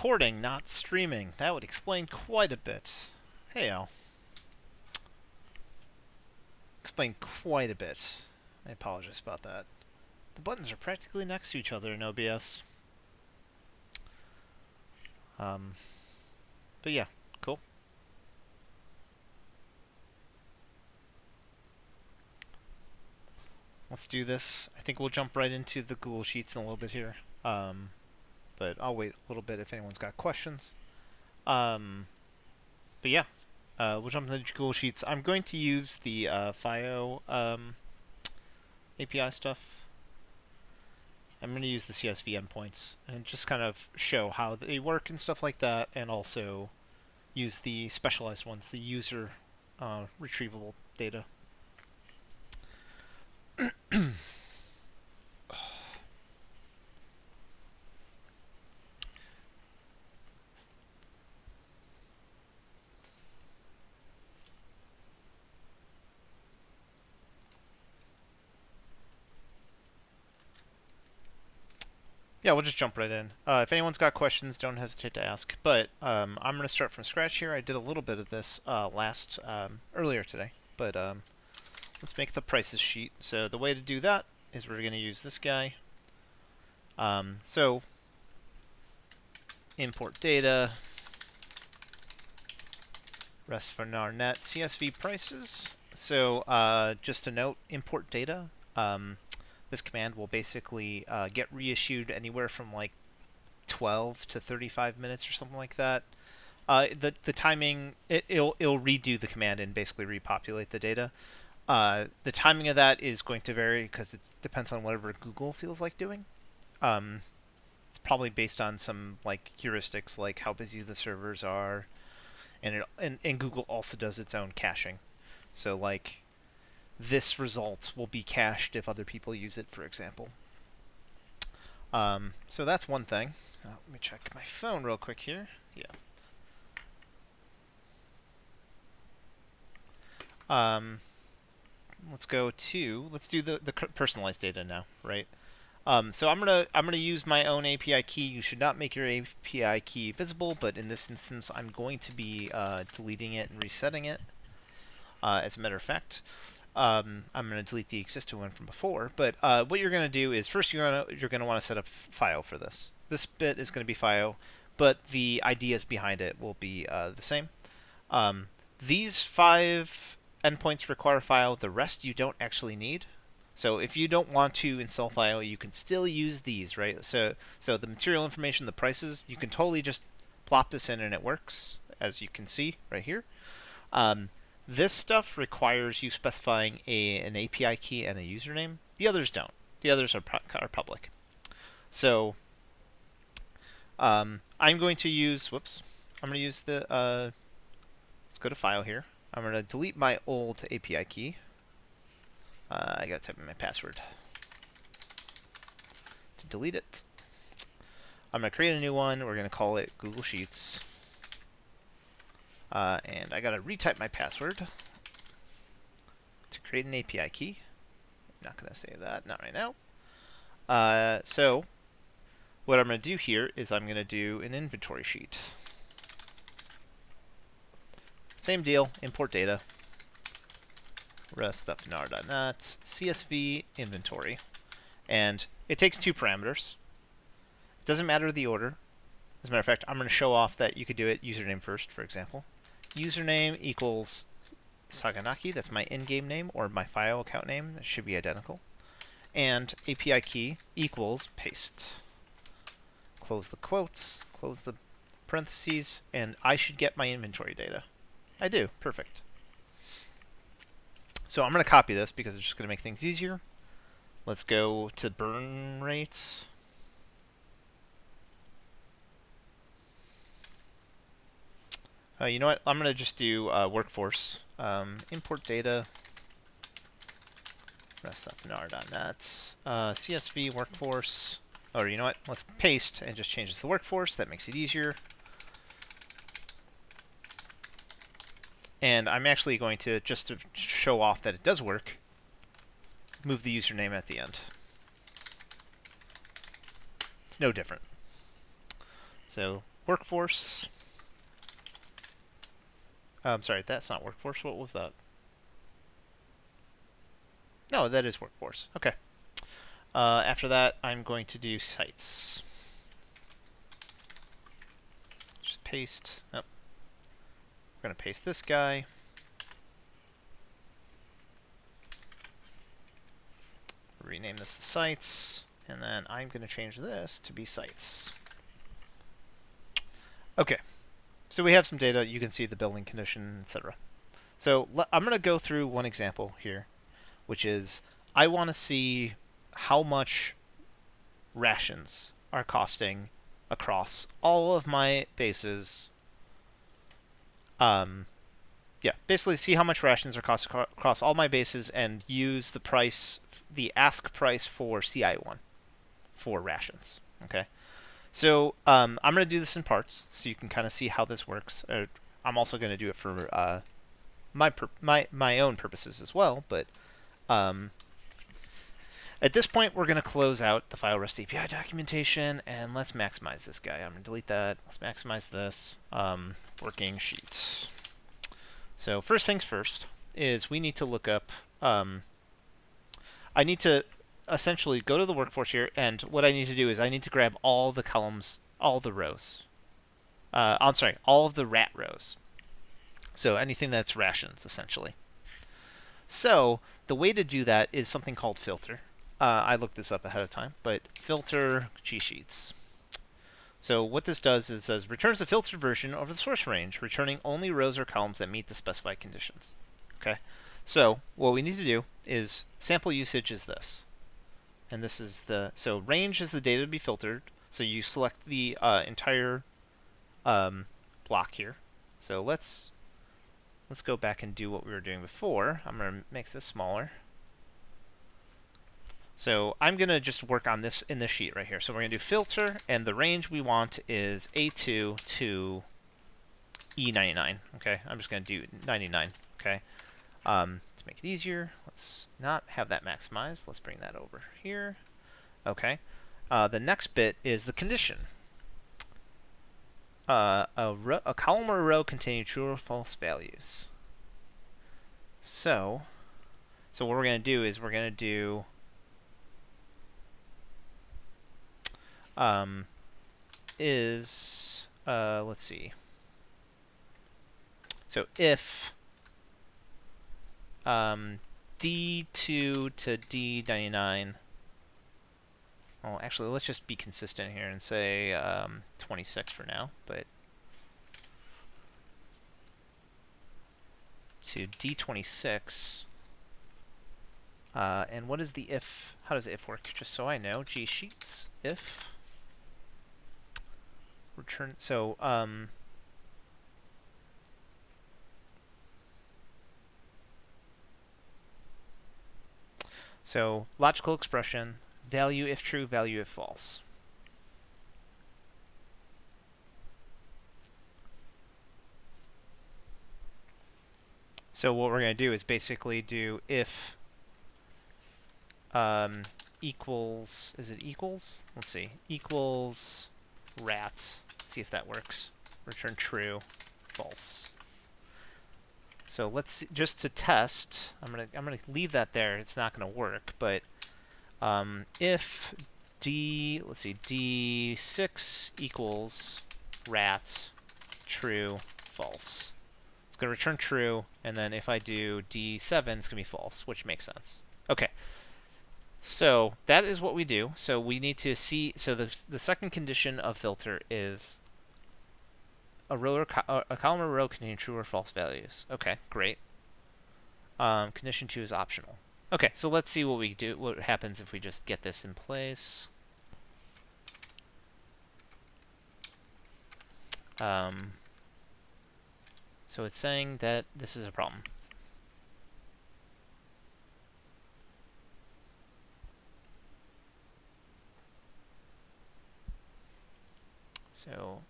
recording, not streaming. That would explain quite a bit. Hey, Al. Explain quite a bit. I apologize about that. The buttons are practically next to each other in OBS. But yeah, cool. Let's do this. I think we'll jump right into the Google Sheets in a little bit here. But I'll wait a little bit if anyone's got questions. But yeah, we'll jump into Google Sheets. I'm going to use the FIO API stuff. I'm going to use the CSV endpoints and just kind of show how they work and stuff like that, and also use the specialized ones, the user retrievable data. Yeah, we'll just jump right in. If anyone's got questions, don't hesitate to ask. But I'm going to start from scratch here. I did a little bit of this earlier today, but let's make the prices sheet. So the way to do that is we're going to use this guy. So import data, rest for our net CSV prices. So just a note, import data. This command will basically get reissued anywhere from like 12 to 35 minutes or something like that. The timing, it'll redo the command and basically repopulate the data. The timing of that is going to vary because it depends on whatever Google feels like doing. It's probably based on some like heuristics like how busy the servers are, and Google also does its own caching. So like this result will be cached if other people use it, for example. So that's one thing. Let me check my phone real quick here. Yeah. Let's do the personalized data now, right? So I'm gonna use my own API key. You should not make your API key visible, but in this instance, I'm going to be deleting it and resetting it. As a matter of fact, I'm going to delete the existing one from before. But what you're going to do is first you're going to want to set up FIO for this. This bit is going to be FIO, but the ideas behind it will be the same. These 5 endpoints require FIO. The rest you don't actually need. So if you don't want to install FIO, you can still use these, right? So the material information, the prices, you can totally just plop this in and it works, as you can see right here. This stuff requires you specifying an API key and a username. The others don't. The others are public. So I'm going to use, I'm going to use the, let's go to File here. I'm going to delete my old API key. I got to type in my password to delete it. I'm going to create a new one. We're going to call it Google Sheets. And I gotta retype my password to create an API key. I'm not gonna save that, not right now. So what I'm gonna do here is I'm gonna do an inventory sheet. Same deal, import data, rest up nar.net, CSV inventory. And it takes 2 parameters. It doesn't matter the order. As a matter of fact, I'm gonna show off that you could do it username first, for example. Username equals Saganaki, that's my in-game name, or my FIO account name, that should be identical. And API key equals paste. Close the quotes, close the parentheses, and I should get my inventory data. I do, perfect. So I'm going to copy this because it's just going to make things easier. Let's go to burn rates. You know what? I'm going to just do workforce. Import data. Rest of nar.net. CSV workforce. Or you know what? Let's paste and just change this to workforce. That makes it easier. And I'm actually going to, just to show off that it does work, move the username at the end. It's no different. So workforce. I'm sorry, that's not workforce. What was that? No, that is workforce. Okay. After that, I'm going to do sites. Just paste. Oh. We're going to paste this guy. Rename this to sites. And then I'm going to change this to be sites. Okay. So we have some data. You can see the building condition, etc. So I'm going to go through one example here, which is I want to see how much rations are costing across all of my bases. Yeah, basically see how much rations are costing across all my bases and use the price, the ask price for CI1 for rations. Okay. So I'm going to do this in parts so you can kind of see how this works. I'm also going to do it for my own purposes as well, but at this point, we're going to close out the file REST API documentation, and let's maximize this guy. I'm going to delete that. Let's maximize this. Working sheet. So first things first is we need to look up. I need to essentially go to the workforce here, and what I need to do is I need to grab all the columns, all the rows. I'm sorry, all of the rat rows. So anything that's rations, essentially. So the way to do that is something called filter. I looked this up ahead of time, but filter G-sheets. So what this does is says returns the filtered version over the source range, returning only rows or columns that meet the specified conditions. Okay. So what we need to do is sample usage is this, and this is the range is the data to be filtered. So you select the entire block here. So let's go back and do what we were doing before. I'm going to make this smaller. So I'm going to just work on this in this sheet right here. So we're going to do filter, and the range we want is A2 to E99. Okay, I'm just going to do 99. Okay, to make it easier, let's not have that maximized. Let's bring that over here. Okay, the next bit is the condition. A column or a row containing true or false values. So what we're going to do is we're going to do let's see. So if D2 to D99. Well, actually, let's just be consistent here and say 26 for now, but to D26. And what is the if? How does if work? Just so I know. G sheets if return. So logical expression, value if true, value if false. So what we're going to do is basically do if equals, is it equals? Let's see, equals rat. Let's see if that works. Return true, false. So let's see, just to test, I'm gonna leave that there. It's not gonna work, but if let's see, D6 equals rat true, false. It's gonna return true, and then if I do D7, it's gonna be false, which makes sense. Okay. So that is what we do. So we need to see. So the second condition of filter is a row or a column or row containing true or false values. Okay, great. Condition 2 is optional. Okay, so let's see what we do. What happens if we just get this in place? So it's saying that this is a problem. So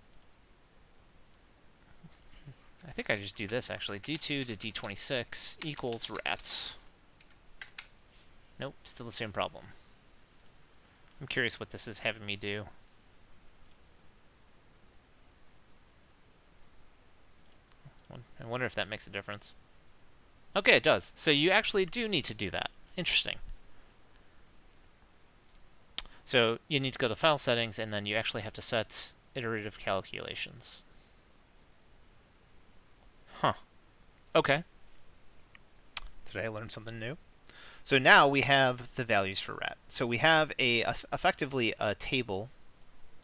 I think I just do this actually. D2 to D26 equals rats. Nope, still the same problem. I'm curious what this is having me do. I wonder if that makes a difference. Okay, it does. So you actually do need to do that. Interesting. So you need to go to File Settings, and then you actually have to set Iterative Calculations. Huh. Okay. Today I learned something new. So now we have the values for rat. So we have effectively a table.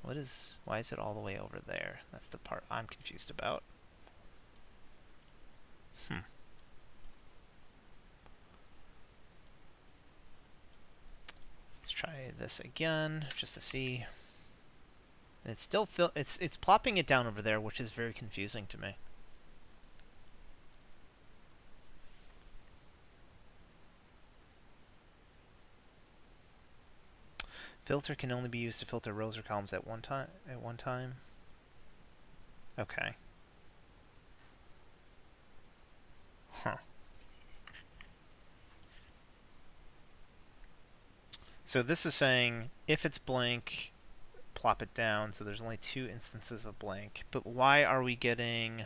Why is it all the way over there? That's the part I'm confused about. Let's try this again just to see. And it's still it's plopping it down over there, which is very confusing to me. Filter can only be used to filter rows or columns at one time. Okay. Huh. So this is saying if it's blank, plop it down. So there's only 2 instances of blank. But why are we getting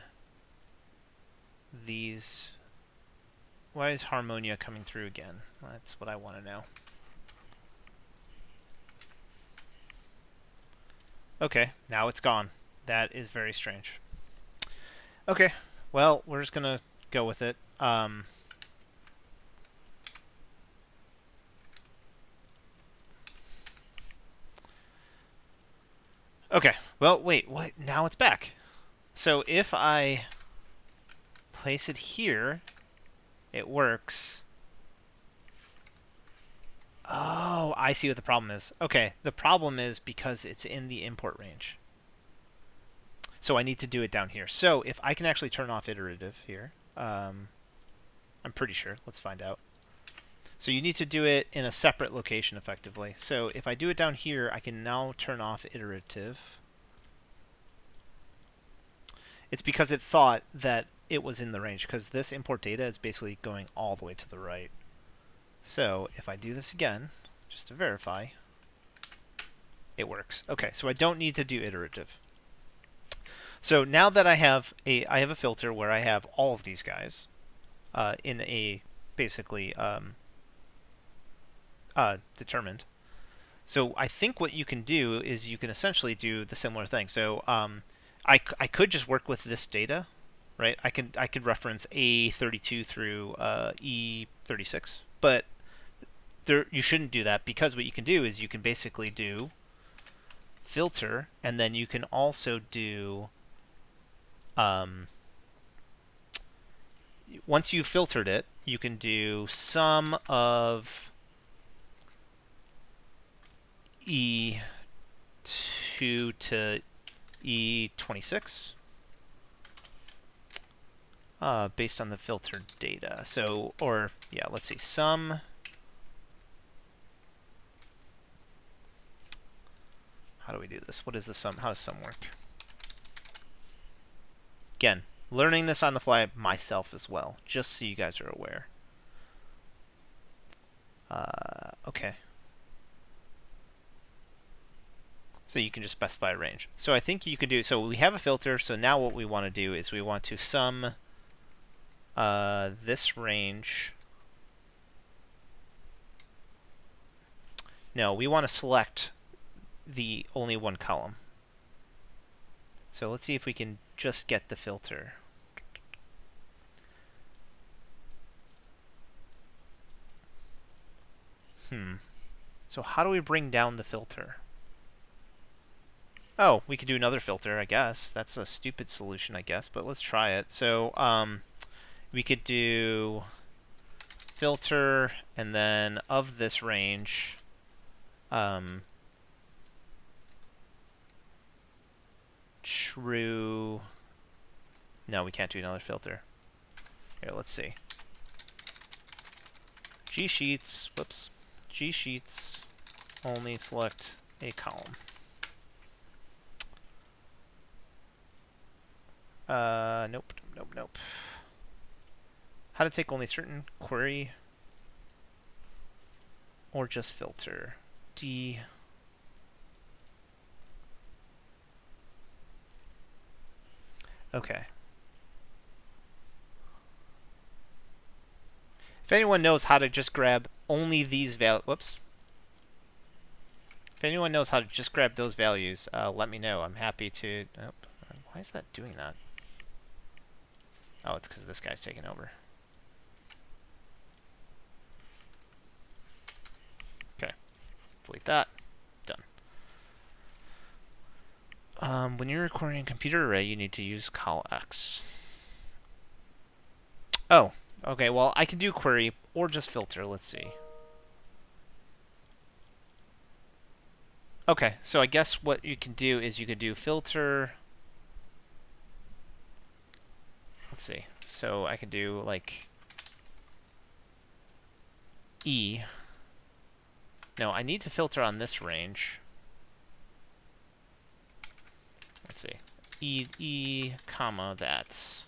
these? Why is Harmonia coming through again? That's what I want to know. Okay, now it's gone. That is very strange. Okay, well, we're just going to go with it. Okay, well, wait, what? Now it's back. So if I place it here, it works. Oh, I see what the problem is. Okay, the problem is because it's in the import range. So I need to do it down here. So if I can actually turn off iterative here, I'm pretty sure. Let's find out. So you need to do it in a separate location, effectively. So if I do it down here, I can now turn off iterative. It's because it thought that it was in the range, because this import data is basically going all the way to the right. So if I do this again, just to verify, it works. Okay, so I don't need to do iterative. So now that I have a filter where I have all of these guys in a basically determined. So I think what you can do is you can essentially do the similar thing. So I could just work with this data, right? I could reference A32 through E36, but you shouldn't do that, because what you can do is you can basically do filter, and then you can also do once you've filtered it, you can do sum of E2 to E26 based on the filtered data. So, or yeah, let's see, sum. How do we do this? What is the sum? How does sum work? Again, learning this on the fly myself as well, just so you guys are aware. Okay. So you can just specify a range. So I think you can do, so we have a filter, so now what we want to do is we want to sum this range. No, we want to select the only one column. So let's see if we can just get the filter. So how do we bring down the filter? Oh, we could do another filter, I guess. That's a stupid solution, I guess, but let's try it. So we could do filter, and then of this range, true. No, we can't do another filter. Here, let's see. G-sheets, whoops. G-sheets, only select a column. Nope. How to take only certain query or just filter. D. Okay. If anyone knows how to just grab only these whoops. If anyone knows how to just grab those values, let me know. I'm happy to... Oh, why is that doing that? Oh, it's because this guy's taking over. Okay. Delete that. Done. When you're recording a computer array, you need to use call_x. Oh, okay. Well, I can do query or just filter. Let's see. Okay, so I guess what you can do is you could do filter. Let's see. So I could do like E. No, I need to filter on this range. Let's see. E, comma, that's.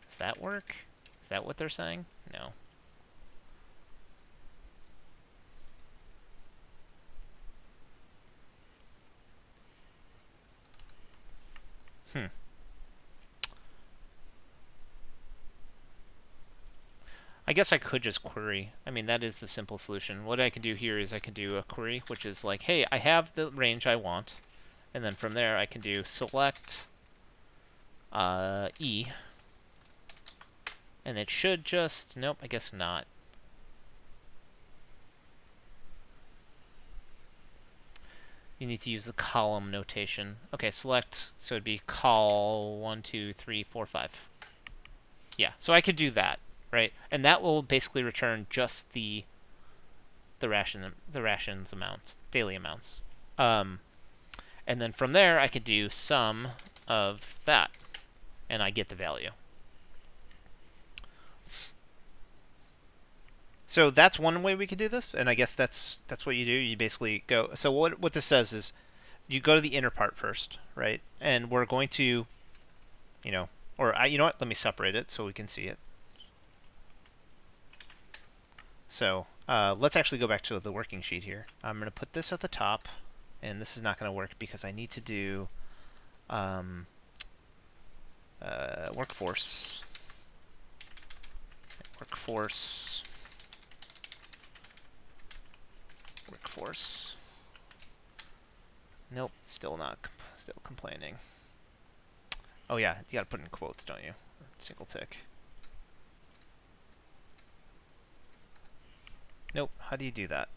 Does that work? Is that what they're saying? No. I guess I could just query. I mean, that is the simple solution. What I can do here is I can do a query, which is like, hey, I have the range I want. And then from there, I can do select E. And it should just... Nope, I guess not. You need to use the column notation. Okay, select, so it'd be call 1, 2, 3, 4, 5. Yeah, so I could do that. Right, and that will basically return just the rations amounts, daily amounts. And then from there, I could do sum of that, and I get the value. So that's one way we could do this, and I guess that's what you do. You basically go. So what this says is, you go to the inner part first, right? And we're going to, you know what? Let me separate it so we can see it. So let's actually go back to the working sheet here. I'm going to put this at the top, and this is not going to work because I need to do workforce. Nope, still complaining. Oh yeah, you got to put in quotes, don't you? Single tick. Nope, how do you do that?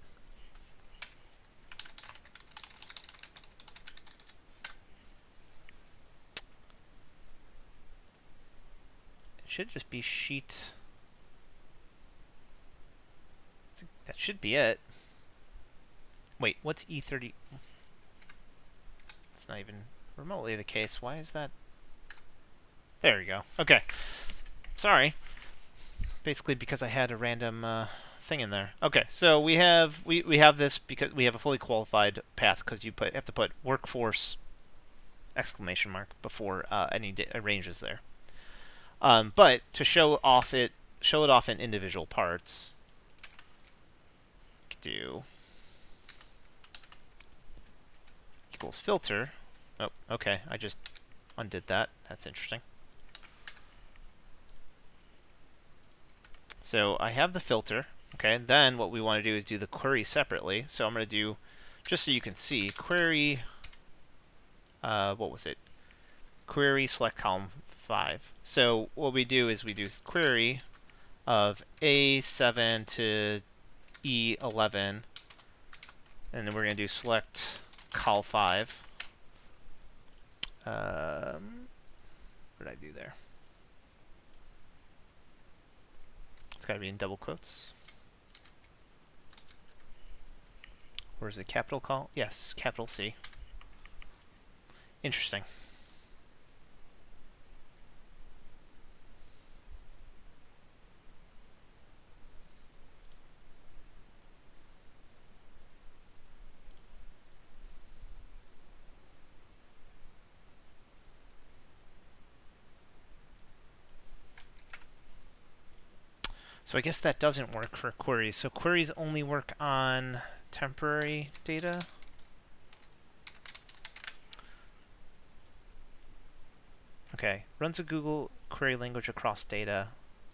It should just be sheet. That should be it. Wait, what's E30? It's not even remotely the case. Why is that? There we go. Okay. Sorry. It's basically because I had a random thing in there. Okay, so we have this because we have a fully qualified path because you have to put workforce exclamation mark before any ranges there. But to show it off in individual parts, you could do equals filter. Oh, okay. I just undid that. That's interesting. So I have the filter. Okay, and then what we want to do is do the query separately. So I'm going to do, just so you can see, query, what was it? Query select column 5. So what we do is we do query of A7 to E11, and then we're going to do select col 5. What did I do there? It's got to be in double quotes. Or is it capital call? Yes, capital C. Interesting. So I guess that doesn't work for queries. So queries only work on temporary data. Okay, runs a Google query language across data.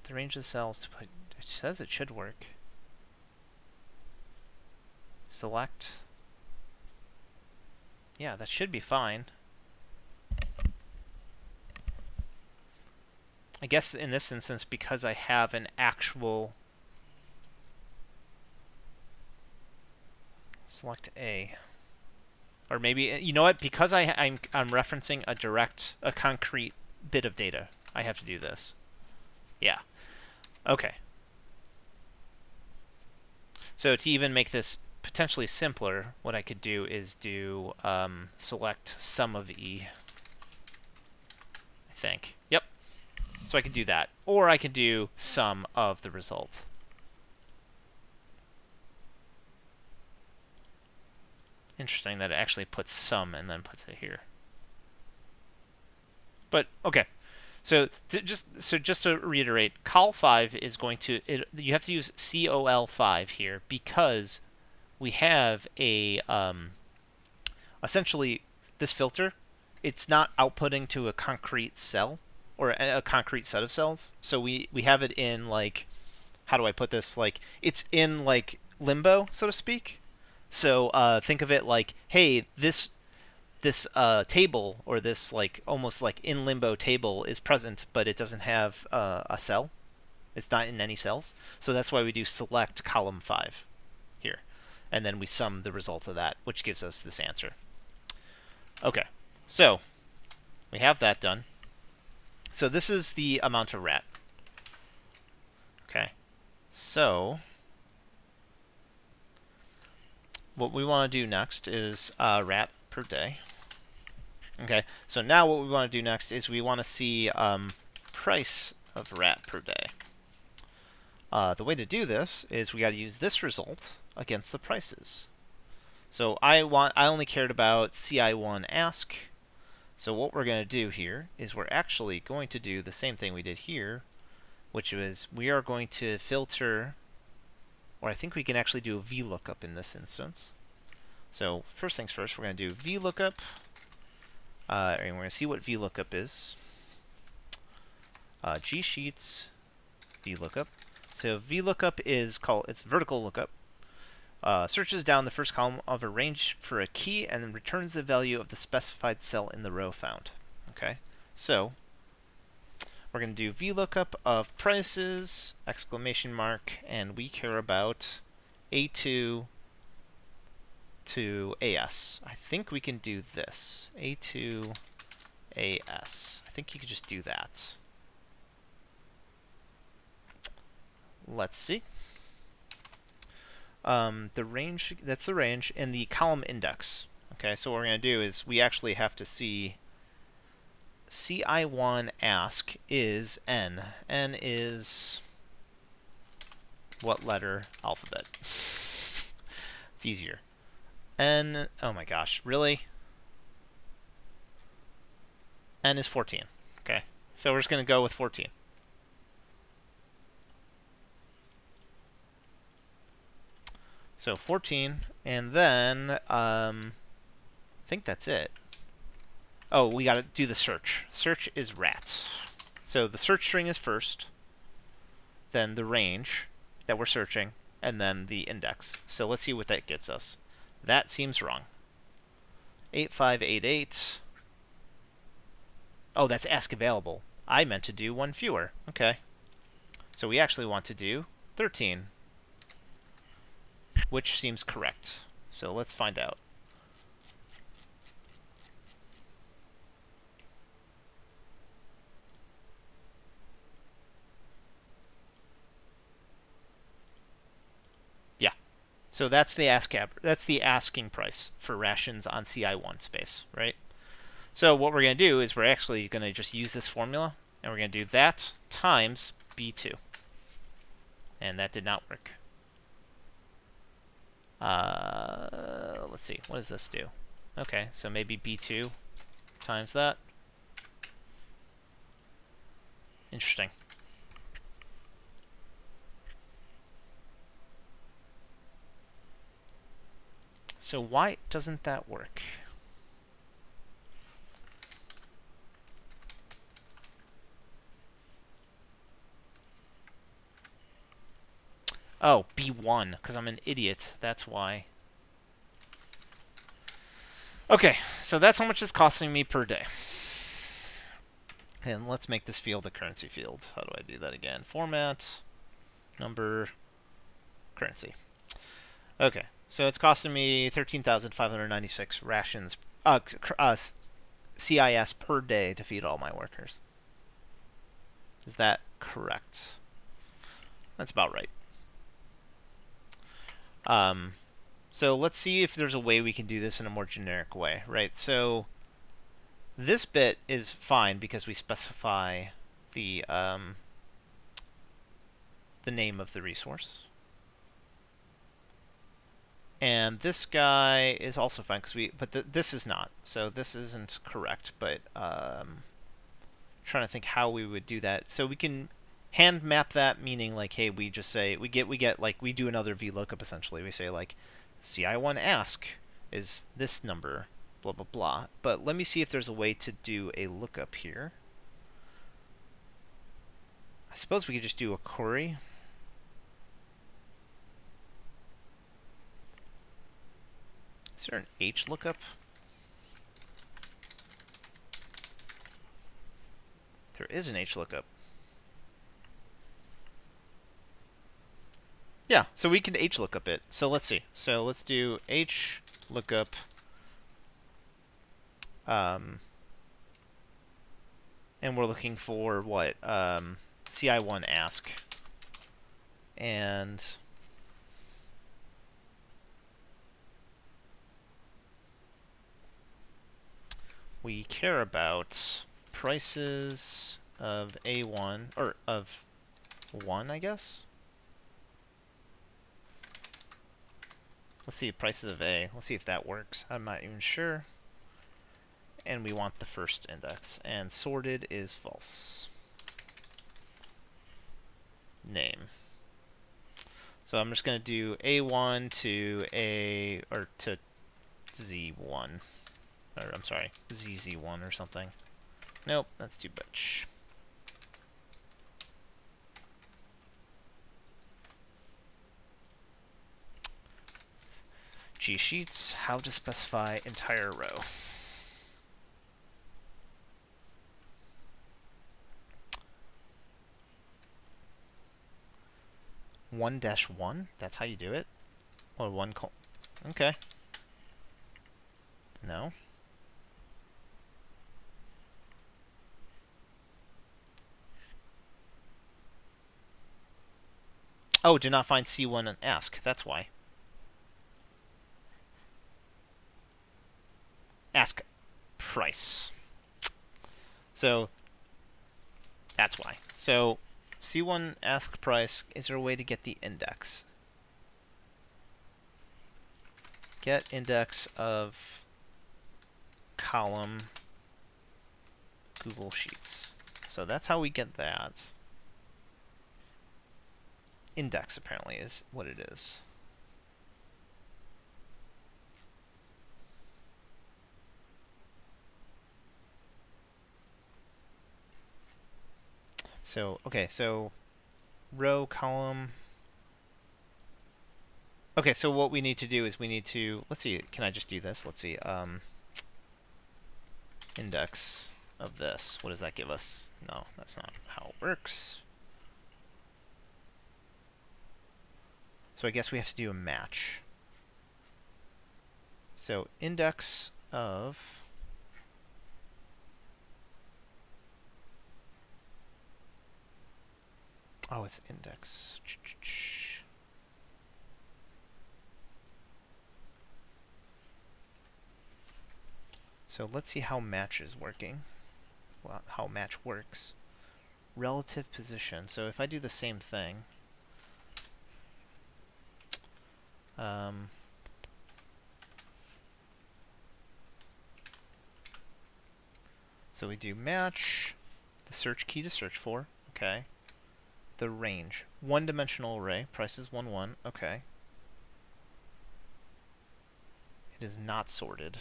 The range of cells to put It says it should work. Select. Yeah, that should be fine. I guess in this instance, because I have an actual... Select A. Or maybe, you know what? Because I'm referencing a concrete bit of data, I have to do this. Yeah. Okay. So to even make this potentially simpler, what I could do is do select sum of E. I think. Yep. So I could do that. Or I could do sum of the result. Interesting that it actually puts sum and then puts it here. But okay. So just to reiterate, col5 is going to you have to use col5 here because we have a essentially this filter. It's not outputting to a concrete cell or a concrete set of cells. So we have it in, like, how do I put this? Like, it's in, like, limbo, so to speak. So think of it like, hey, this table, or this, like, almost like in limbo table is present, but it doesn't have a cell. It's not in any cells. So that's why we do select column 5 here. And then we sum the result of that, which gives us this answer. Okay, so we have that done. So this is the amount of rat. Okay, so what we want to do next is rat per day. Okay, so now what we want to do next is we want to see price of rat per day. The way to do this is we got to use this result against the prices. So I only cared about CI1 ask. So what we're going to do here is we're actually going to do the same thing we did here, which is we are going to filter, or I think we can actually do a Vlookup in this instance. So first things first, we're going to do Vlookup, and we're going to see what Vlookup is. Gsheets Vlookup. So Vlookup is it's vertical lookup. Searches down the first column of a range for a key and then returns the value of the specified cell in the row found. Okay, so we're going to do Vlookup of prices, exclamation mark, and we care about A2 to AS. I think we can do this. A2 AS. I think you could just do that. Let's see. The range, that's the range, and the column index. Okay, so what we're going to do is we actually have to see CI1 ask is N. N is what letter? Alphabet. It's easier. N, oh my gosh, really? N is 14. Okay, so we're just going to go with 14. So 14, and then I think that's it. Oh, we got to do the search. Search is rat. So the search string is first, then the range that we're searching, and then the index. So let's see what that gets us. That seems wrong. 8588. Oh, that's ask available. I meant to do one fewer. Okay. So we actually want to do 13. Which seems correct. So let's find out. Yeah. So that's the asking price for rations on CI1 space, right? So what we're going to do is we're actually going to just use this formula, and we're going to do that times B2. And that did not work. Let's see, what does this do? Okay, so maybe B2 times that. Interesting. So why doesn't that work? Oh, B1, because I'm an idiot. That's why. Okay, so that's how much it's costing me per day. And let's make this field a currency field. How do I do that again? Format, number, currency. Okay, so it's costing me 13,596 rations, CIS per day to feed all my workers. Is that correct? That's about right. So let's see if there's a way we can do this in a more generic way, right? So this bit is fine because we specify the name of the resource. And this guy is also fine because this is not. So this isn't correct, but trying to think how we would do that. So we can hand map that, meaning like, hey, we just say we get like we do another Vlookup essentially. We say like CI1 ask is this number, blah blah blah. But let me see if there's a way to do a lookup here. I suppose we could just do a query. Is there an H lookup? There is an H lookup. Yeah, so we can H lookup it. So let's see. So let's do H lookup. And we're looking for what? CI1 ask. And we care about prices of A1, or of 1, I guess? Let's see, prices of A. Let's see if that works. I'm not even sure. And we want the first index. And sorted is false. Name. So I'm just going to do A1 to A, or to Z1. Or, I'm sorry, ZZ1 or something. Nope, that's too much. G-sheets, how to specify entire row. One dash one? That's how you do it? Or one col... Okay. No. Oh, did not find C1 and ask. That's why. Ask price. So, that's why. So, C1 ask price, is there a way to get the index? Get index of column Google Sheets. So that's how we get that. Index, apparently, is what it is. So, okay, so row, column. Okay, so what we need to do is we need to, let's see, can I just do this? Let's see, index of this. What does that give us? No, that's not how it works. So I guess we have to do a match. So index of oh, it's index. So let's see how match is working. Well, how match works. Relative position. So if I do the same thing, so we do match, the search key to search for, okay. The range, one-dimensional array, price is 1, 1, okay. It is not sorted.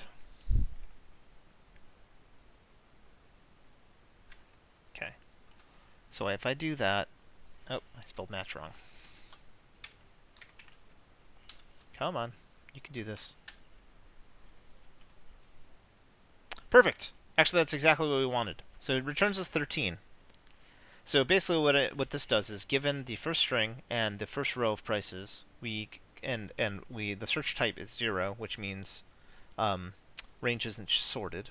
Okay. So if I do that, oh, I spelled match wrong. Come on. You can do this. Perfect. Actually, that's exactly what we wanted. So it returns us 13. So basically what this does is, given the first string and the first row of prices, the search type is 0, which means range isn't sorted.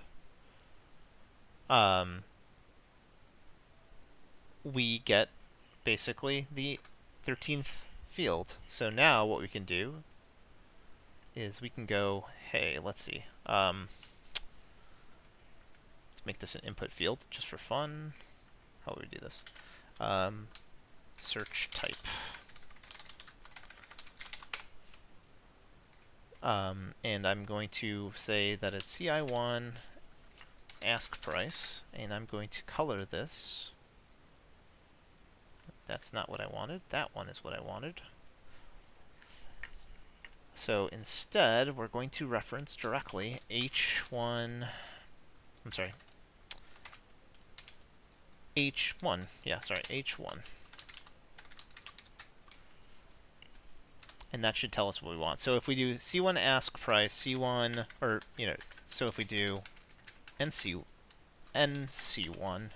We get basically the 13th field. So now what we can do is we can go, hey, let's see. Let's make this an input field just for fun. How would we do this? Search type. And I'm going to say that it's CI1 ask price, and I'm going to color this. That's not what I wanted. That one is what I wanted. So instead, we're going to reference directly H1. I'm sorry. H1. Yeah, sorry, H1. And that should tell us what we want. So if we do C1 ask price, C1, or, so if we do NC1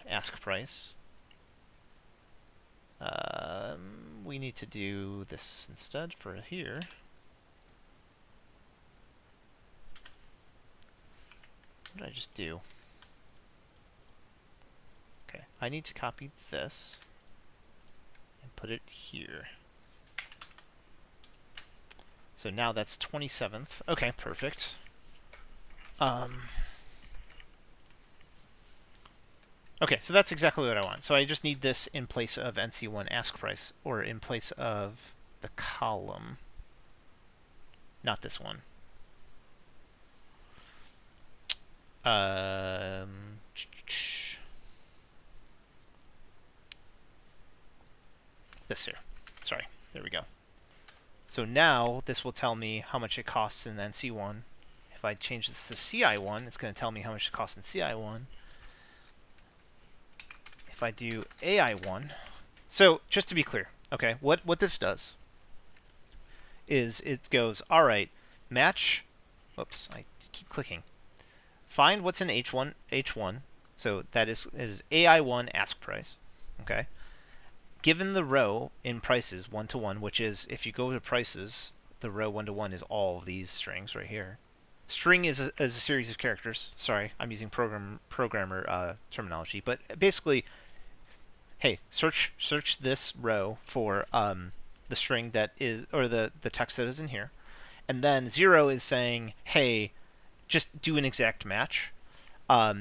ask price, we need to do this instead for here. What did I just do? Okay, I need to copy this and put it here. So now that's 27th. Okay, perfect. Okay, so that's exactly what I want. So I just need this in place of NC1 ask price, or in place of the column. Not this one. This here. Sorry, there we go. So now this will tell me how much it costs in NC1. If I change this to CI1, it's going to tell me how much it costs in CI1. If I do AI1, so just to be clear, okay, what this does is it goes, all right, match, whoops, I keep clicking. Find what's in H1, so that is AI1 ask price, okay? Given the row in prices 1 to 1, which is, if you go to prices, the row 1 to 1 is all of these strings right here. String is a series of characters. Sorry, I'm using programmer terminology, but basically, hey, search this row for the string that is, or the text that is in here, and then 0 is saying, hey, just do an exact match,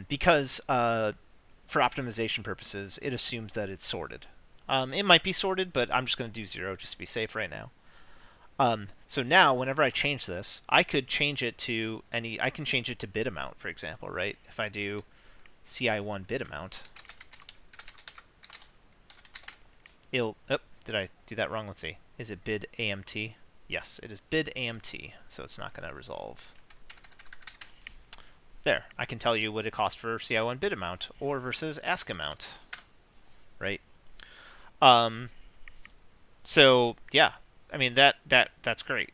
because for optimization purposes, it assumes that it's sorted. It might be sorted, but I'm just going to do 0 just to be safe right now. So now, whenever I change this, I could change it to I can change it to bid amount, for example, right? If I do CI1 bid amount, did I do that wrong? Let's see. Is it bid AMT? Yes, it is bid AMT, so it's not going to resolve. There, I can tell you what it costs for CI1 bid amount or versus ask amount, right? So yeah, I mean that's great.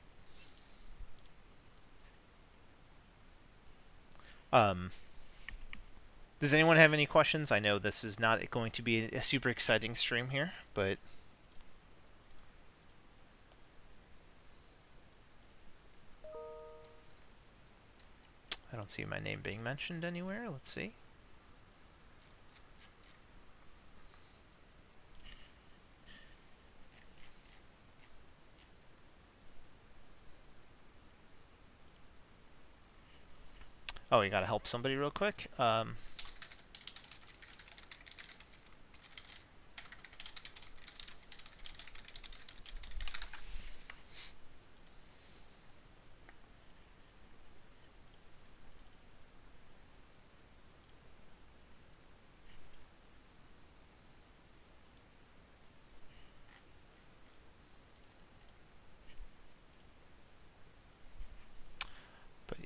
Does anyone have any questions? I know this is not going to be a super exciting stream here, but I don't see my name being mentioned anywhere. Let's see. Oh, you gotta help somebody real quick. But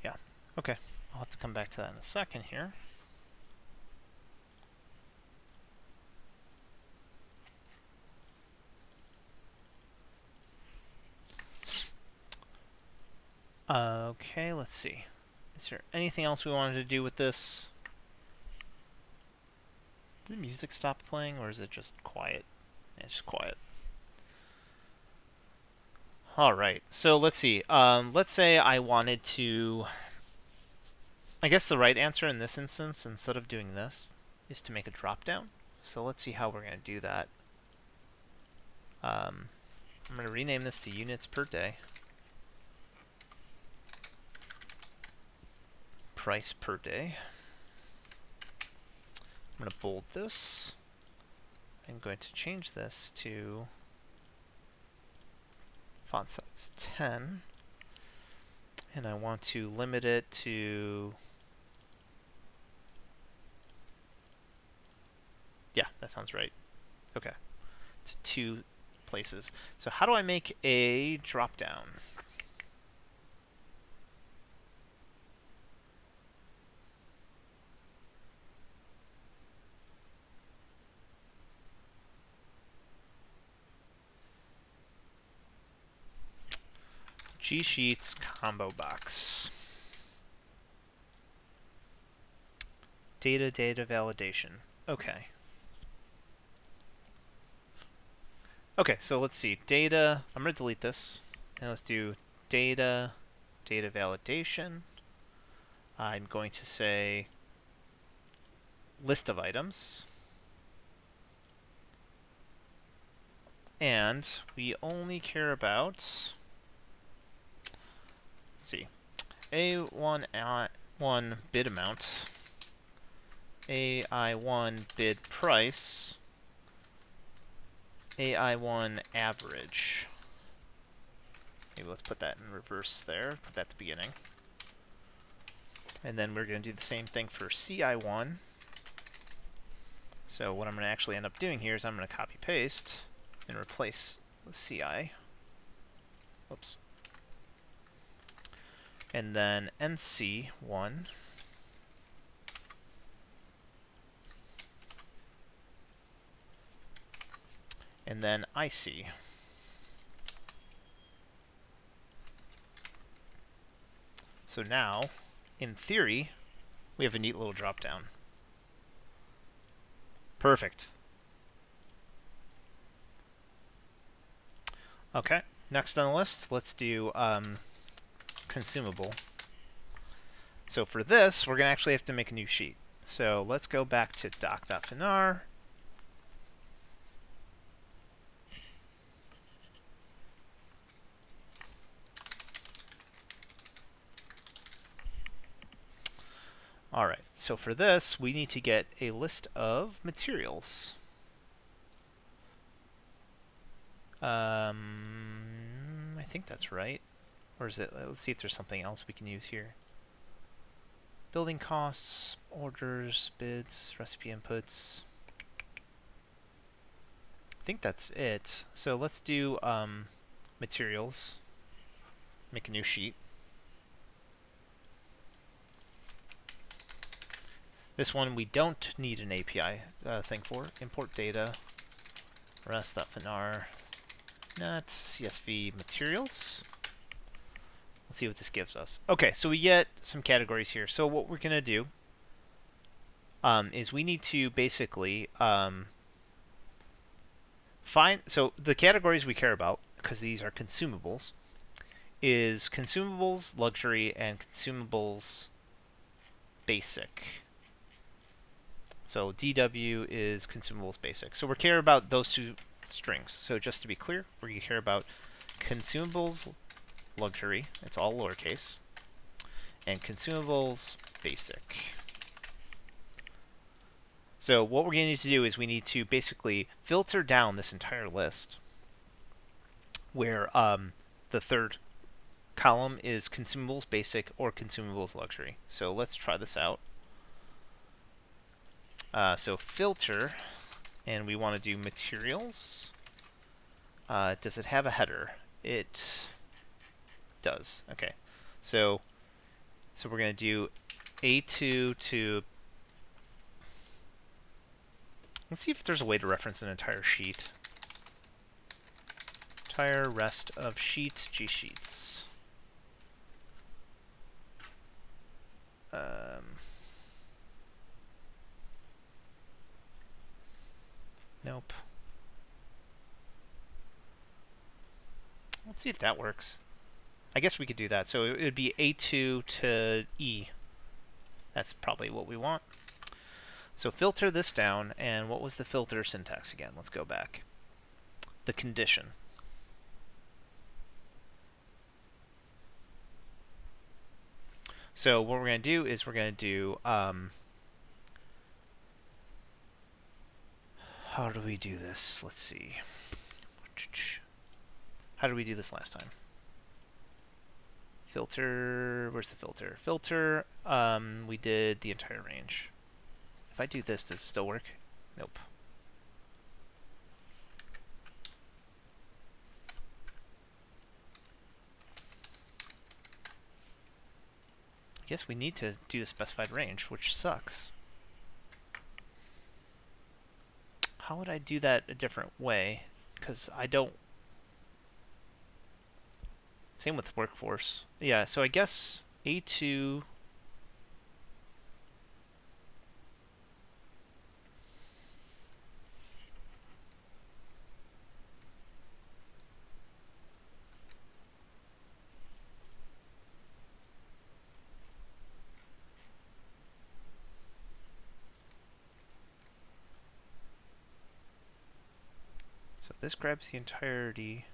yeah, okay. I'll have to come back to that in a second here. Okay, let's see. Is there anything else we wanted to do with this? Did the music stop playing, or is it just quiet? It's just quiet. All right, so let's see. Let's say I wanted to... I guess the right answer in this instance, instead of doing this, is to make a drop-down. So let's see how we're going to do that. I'm going to rename this to units per day. Price per day. I'm going to bold this. I'm going to change this to font size 10. And I want to limit it to... Yeah, that sounds right. Okay. To 2 places. So how do I make a drop-down? G-Sheets combo box. Data validation. Okay. Okay, so let's see. Data, I'm going to delete this. And let's do data validation. I'm going to say list of items. And we only care about, let's see, A1 bid amount, AI1 bid price, AI1 average. Maybe let's put that in reverse there, put that at the beginning. And then we're going to do the same thing for CI1. So what I'm going to actually end up doing here is I'm going to copy paste and replace the CI. Whoops. And then NC1. And then IC. So now, in theory, we have a neat little drop-down. Perfect. Okay, next on the list, let's do consumable. So for this, we're going to actually have to make a new sheet. So let's go back to doc.finar. All right, so for this, we need to get a list of materials. I think that's right. Or is it? Let's see if there's something else we can use here. Building costs, orders, bids, recipe inputs. I think that's it. So let's do materials. Make a new sheet. This one we don't need an API thing for. Import data, rest.finar, nuts, CSV materials. Let's see what this gives us. Okay, so we get some categories here. So what we're going to do is we need to basically find... So the categories we care about, because these are consumables, is consumables, luxury, and consumables basic. So DW is consumables basic. So we care about those 2 strings. So just to be clear, we care about consumables luxury, it's all lowercase, and consumables basic. So what we're going to need to do is we need to basically filter down this entire list where the 3rd column is consumables basic or consumables luxury. So let's try this out. So filter, and we want to do materials. Does it have a header? It does. Okay. So we're going to do A2 to... Let's see if there's a way to reference an entire sheet. Entire rest of sheet, G-Sheets. Nope. Let's see if that works. I guess we could do that. So it would be A2 to E. That's probably what we want. So filter this down, and what was the filter syntax again? Let's go back. The condition. So what we're going to do is we're going to do, how do we do this? Let's see. How did we do this last time? Filter, where's the filter? Filter, we did the entire range. If I do this, does it still work? Nope. I guess we need to do a specified range, which sucks. How would I do that a different way? Because I don't... Same with workforce. Yeah, so I guess A2... So this grabs the entirety.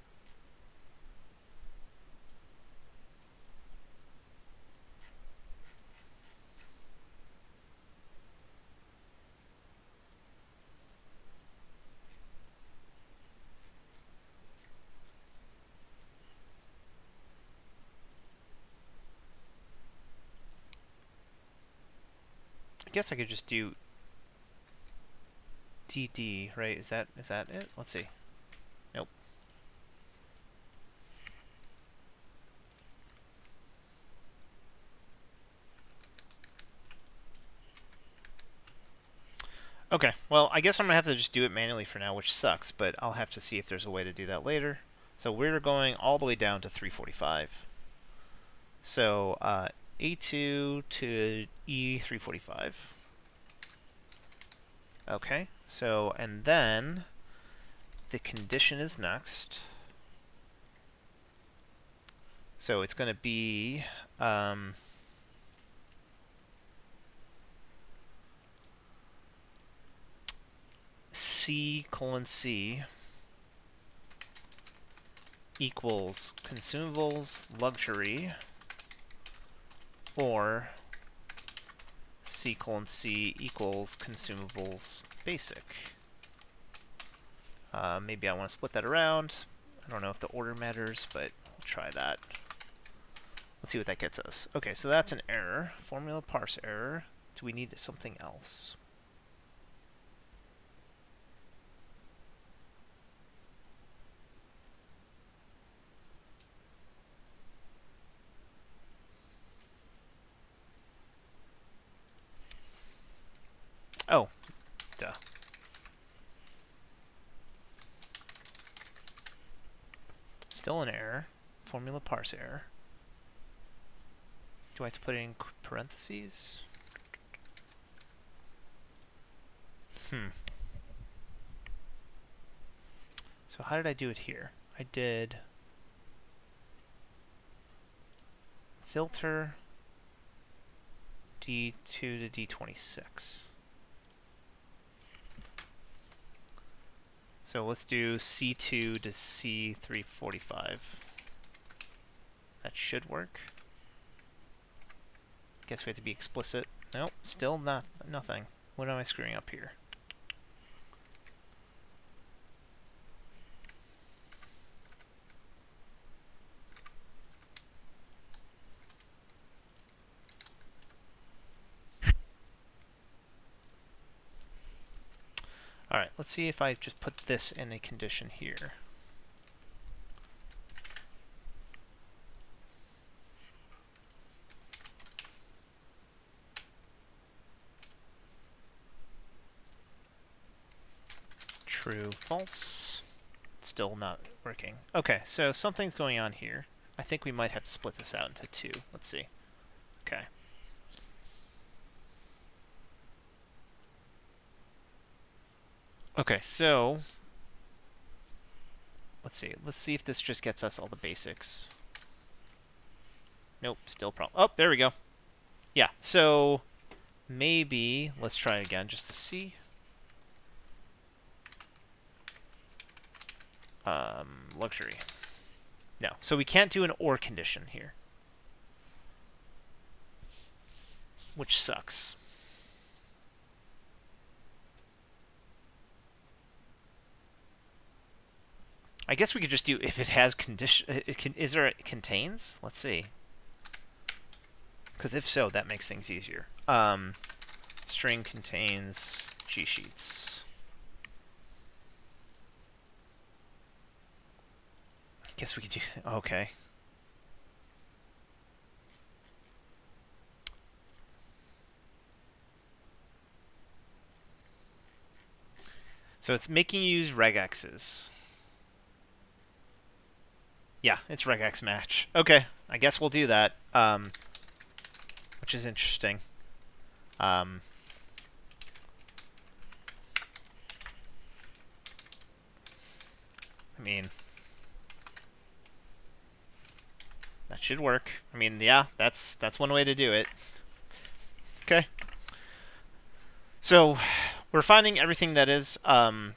I guess I could just do DD, right? Is that it? Let's see. Nope. Okay, well, I guess I'm gonna have to just do it manually for now, which sucks, but I'll have to see if there's a way to do that later. So we're going all the way down to 345. So A2 to E345. Okay, so, and then the condition is next. So it's going to be C:C equals consumables luxury, or C:C equals consumables basic. Maybe I want to split that around. I don't know if the order matters, but we'll try that. Let's see what that gets us. Okay, so that's an error. Formula parse error. Do we need something else? Oh, duh. Still an error. Formula parse error. Do I have to put it in parentheses? So how did I do it here? I did filter D2 to D26. So let's do C2 to C345. That should work. Guess we have to be explicit. Nope, still nothing. What am I screwing up here? Alright, let's see if I just put this in a condition here. True, false. Still not working. Okay, so something's going on here. I think we might have to split this out into two. Let's see. Okay. Okay, so let's see. Let's see if this just gets us all the basics. Nope, still problem. Oh, there we go. Yeah, so maybe let's try it again just to see. Luxury. No, so we can't do an or condition here, which sucks. I guess we could just do if it has condition. Is there it contains? Let's see. Because if so, that makes things easier. String contains G sheets. I guess we could do. Okay. So it's making you use regexes. Yeah, it's regex match. Okay, I guess we'll do that. Which is interesting. I mean, that should work. I mean, yeah, that's one way to do it. Okay. So we're finding everything that is a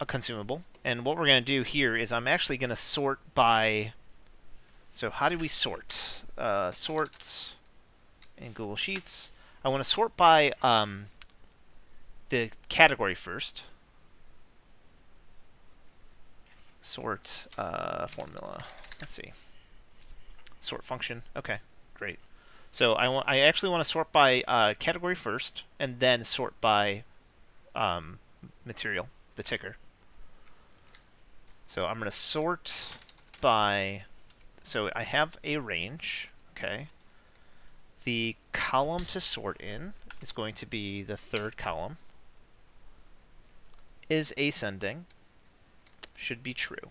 consumable, and what we're going to do here is I'm actually going to sort by. So how do we sort? Sort in Google Sheets. I want to sort by the category first. Sort formula. Let's see. Sort function. Okay, great. So I actually want to sort by category first, and then sort by material, the ticker. So I'm going to sort by. So I have a range. Okay. The column to sort in is going to be the third column. Is ascending. Should be true.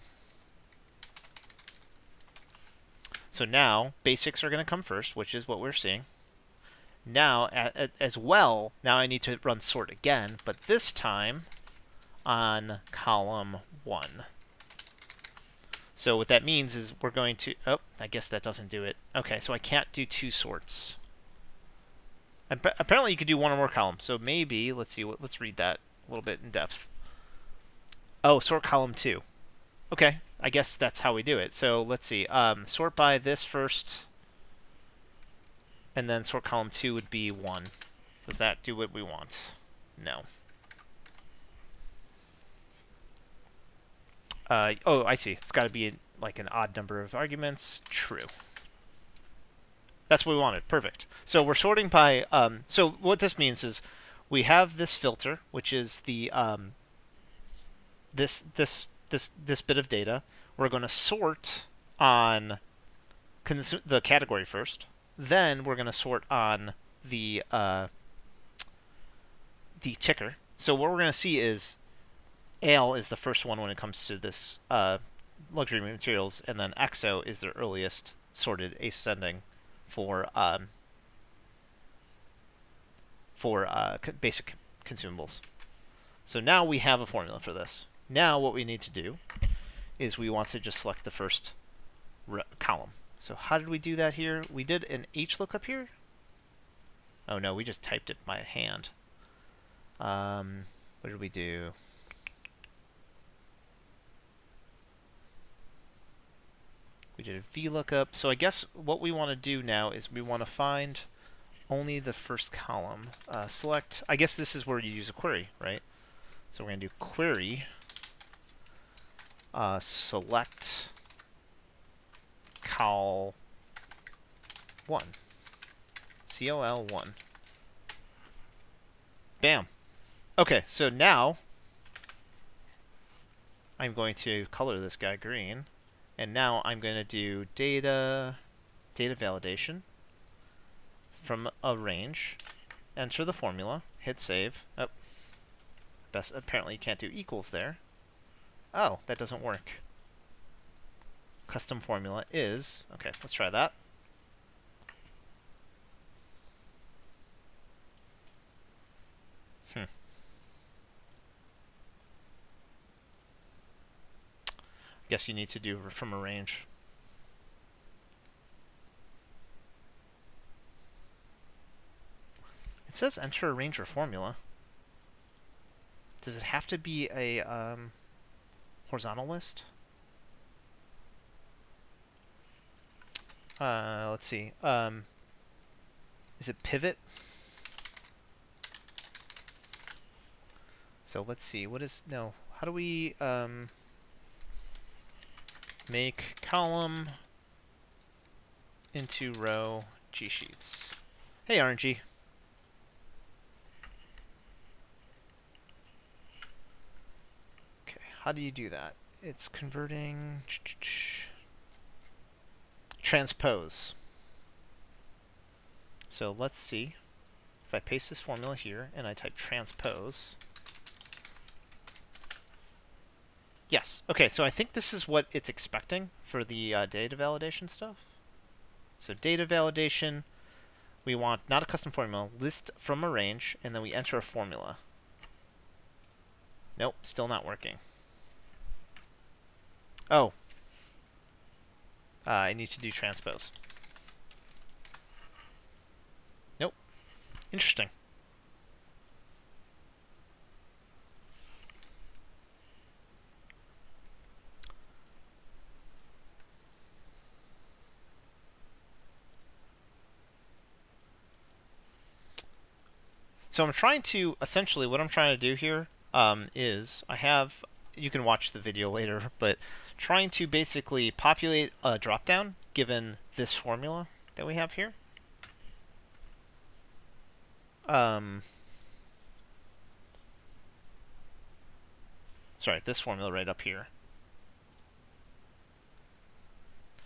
So now basics are going to come first, which is what we're seeing. Now, as well, now I need to run sort again, but this time on column 1. So what that means is we're going to... Oh, I guess that doesn't do it. Okay, so I can't do 2 sorts. Apparently you could do 1 or more columns. So maybe, let's see, let's read that a little bit in depth. Oh, sort column 2. Okay, I guess that's how we do it. So let's see. Sort by this first, and then sort column 2 would be 1. Does that do what we want? No. Oh, I see. It's got to be like an odd number of arguments. True. That's what we wanted. Perfect. So we're sorting by. So what this means is we have this filter, which is the this bit of data. We're going to sort on the category first. Then we're going to sort on the ticker. So what we're going to see is AL is the first one when it comes to this luxury materials, and then EXO is the earliest sorted ascending for basic consumables. So now we have a formula for this. Now what we need to do is we want to just select the first column. So how did we do that here? We did an H lookup here? Oh no, we just typed it by hand. What did we do? We did a Vlookup. So I guess what we want to do now is we want to find only the first column. Select, I guess this is where you use a query, right? So we're going to do query select col1. COL1. Bam. Okay, so now I'm going to color this guy green. And now I'm going to do data validation from a range. Enter the formula. Hit save. Oh, apparently you can't do equals there. Oh, that doesn't work. Custom formula is... Okay, let's try that. Hmm. Guess you need to do from a range. It says enter a range or formula. Does it have to be a horizontal list? Let's see. Is it pivot? So let's see. What is no? How do we make column into row G sheets? Hey, RNG. Okay, how do you do that? It's converting transpose. So let's see. If I paste this formula here and I type transpose. Yes. Okay, so I think this is what it's expecting for the data validation stuff. So data validation, we want not a custom formula, list from a range, and then we enter a formula. Nope, still not working. Oh. I need to do transpose. Nope. Interesting. So I'm trying to, essentially what I'm trying to do here is I have, you can watch the video later, but trying to basically populate a dropdown given this formula that we have here. Sorry, this formula right up here.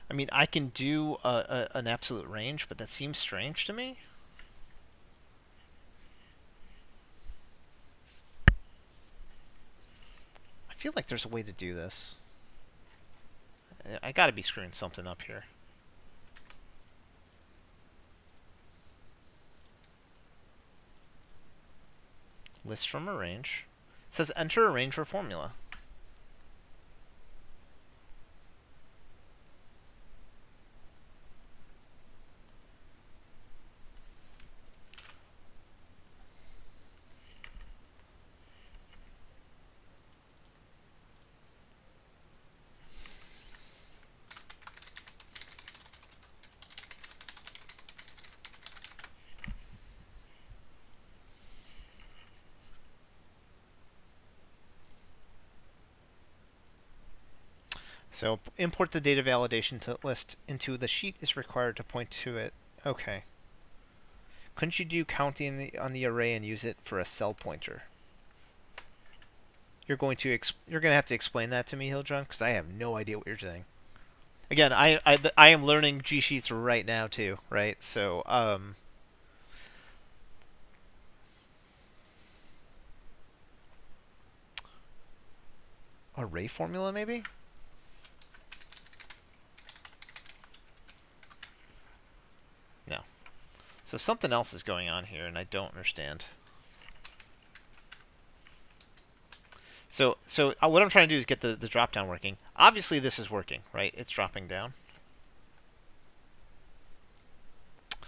I mean, I can do an absolute range, but that seems strange to me. I feel like there's a way to do this. I gotta be screwing something up here. List from a range. It says enter a range or formula. So import the data validation to list into the sheet is required to point to it. Okay. Couldn't you do counting on the array and use it for a cell pointer? You're going to have to explain that to me, Hildrun, because I have no idea what you're saying. Again, I am learning G sheets right now too, right? So array formula maybe? No. So something else is going on here, and I don't understand. So what I'm trying to do is get the drop down working. Obviously, this is working, right? It's dropping down.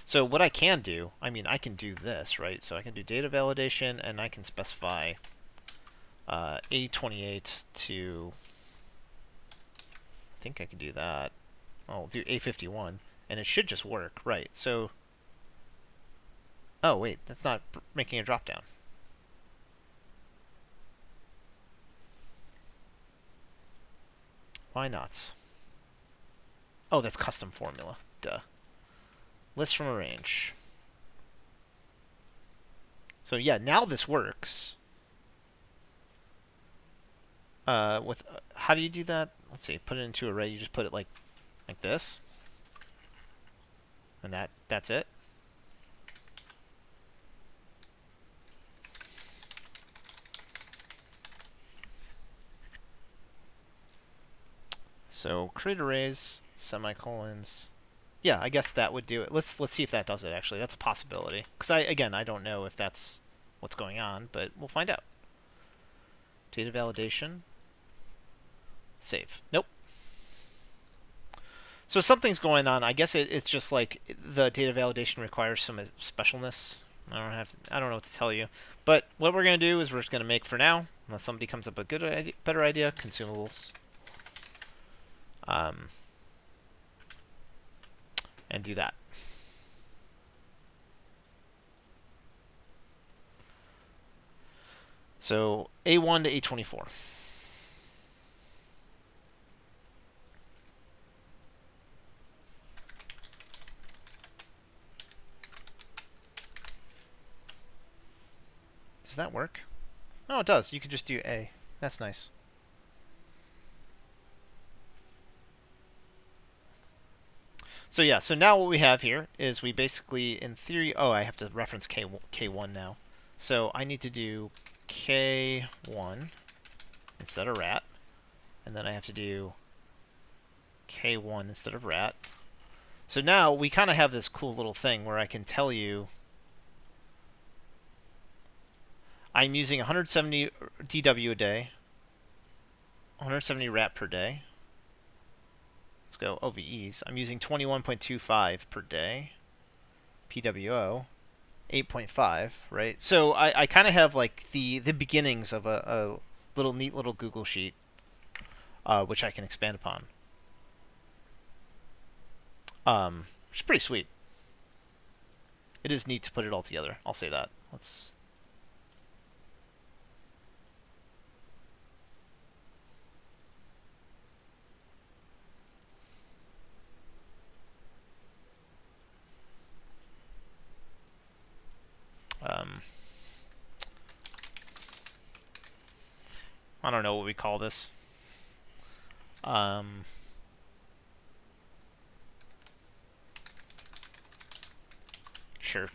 So what I can do, I mean, I can do this, right? So I can do data validation, and I can specify A28 to, I think I can do that. I'll do A51, and it should just work, right? So, oh wait, that's not making a drop down. Why not? Oh, that's custom formula. Duh. List from a range. So yeah, now this works. With how do you do that? Let's see. Put it into array. You just put it like this, and that's it. So create arrays, semicolons. Yeah, I guess that would do it. Let's see if that does it actually. That's a possibility. Because I don't know if that's what's going on, but we'll find out. Data validation. Save. Nope. So something's going on. I guess it's just like the data validation requires some specialness. I don't know what to tell you. But what we're going to do is we're just going to make, for now, unless somebody comes up with a better idea, consumables. And do that. So A1 to A24. Does that work? Oh, it does. You could just do A. That's nice. So yeah, so now what we have here is we basically, in theory, oh, I have to reference K1 now. So I need to do K1 instead of rat. And then I have to do K1 instead of rat. So now we kind of have this cool little thing where I can tell you I'm using 170 DW a day, 170 rat per day. Let's go OVEs. I'm using 21.25 per day. PWO, 8.5, right? So I kind of have like the beginnings of a neat little Google sheet, which I can expand upon. Which is pretty sweet. It is neat to put it all together. I'll say that. Let's. I don't know what we call this. Sure.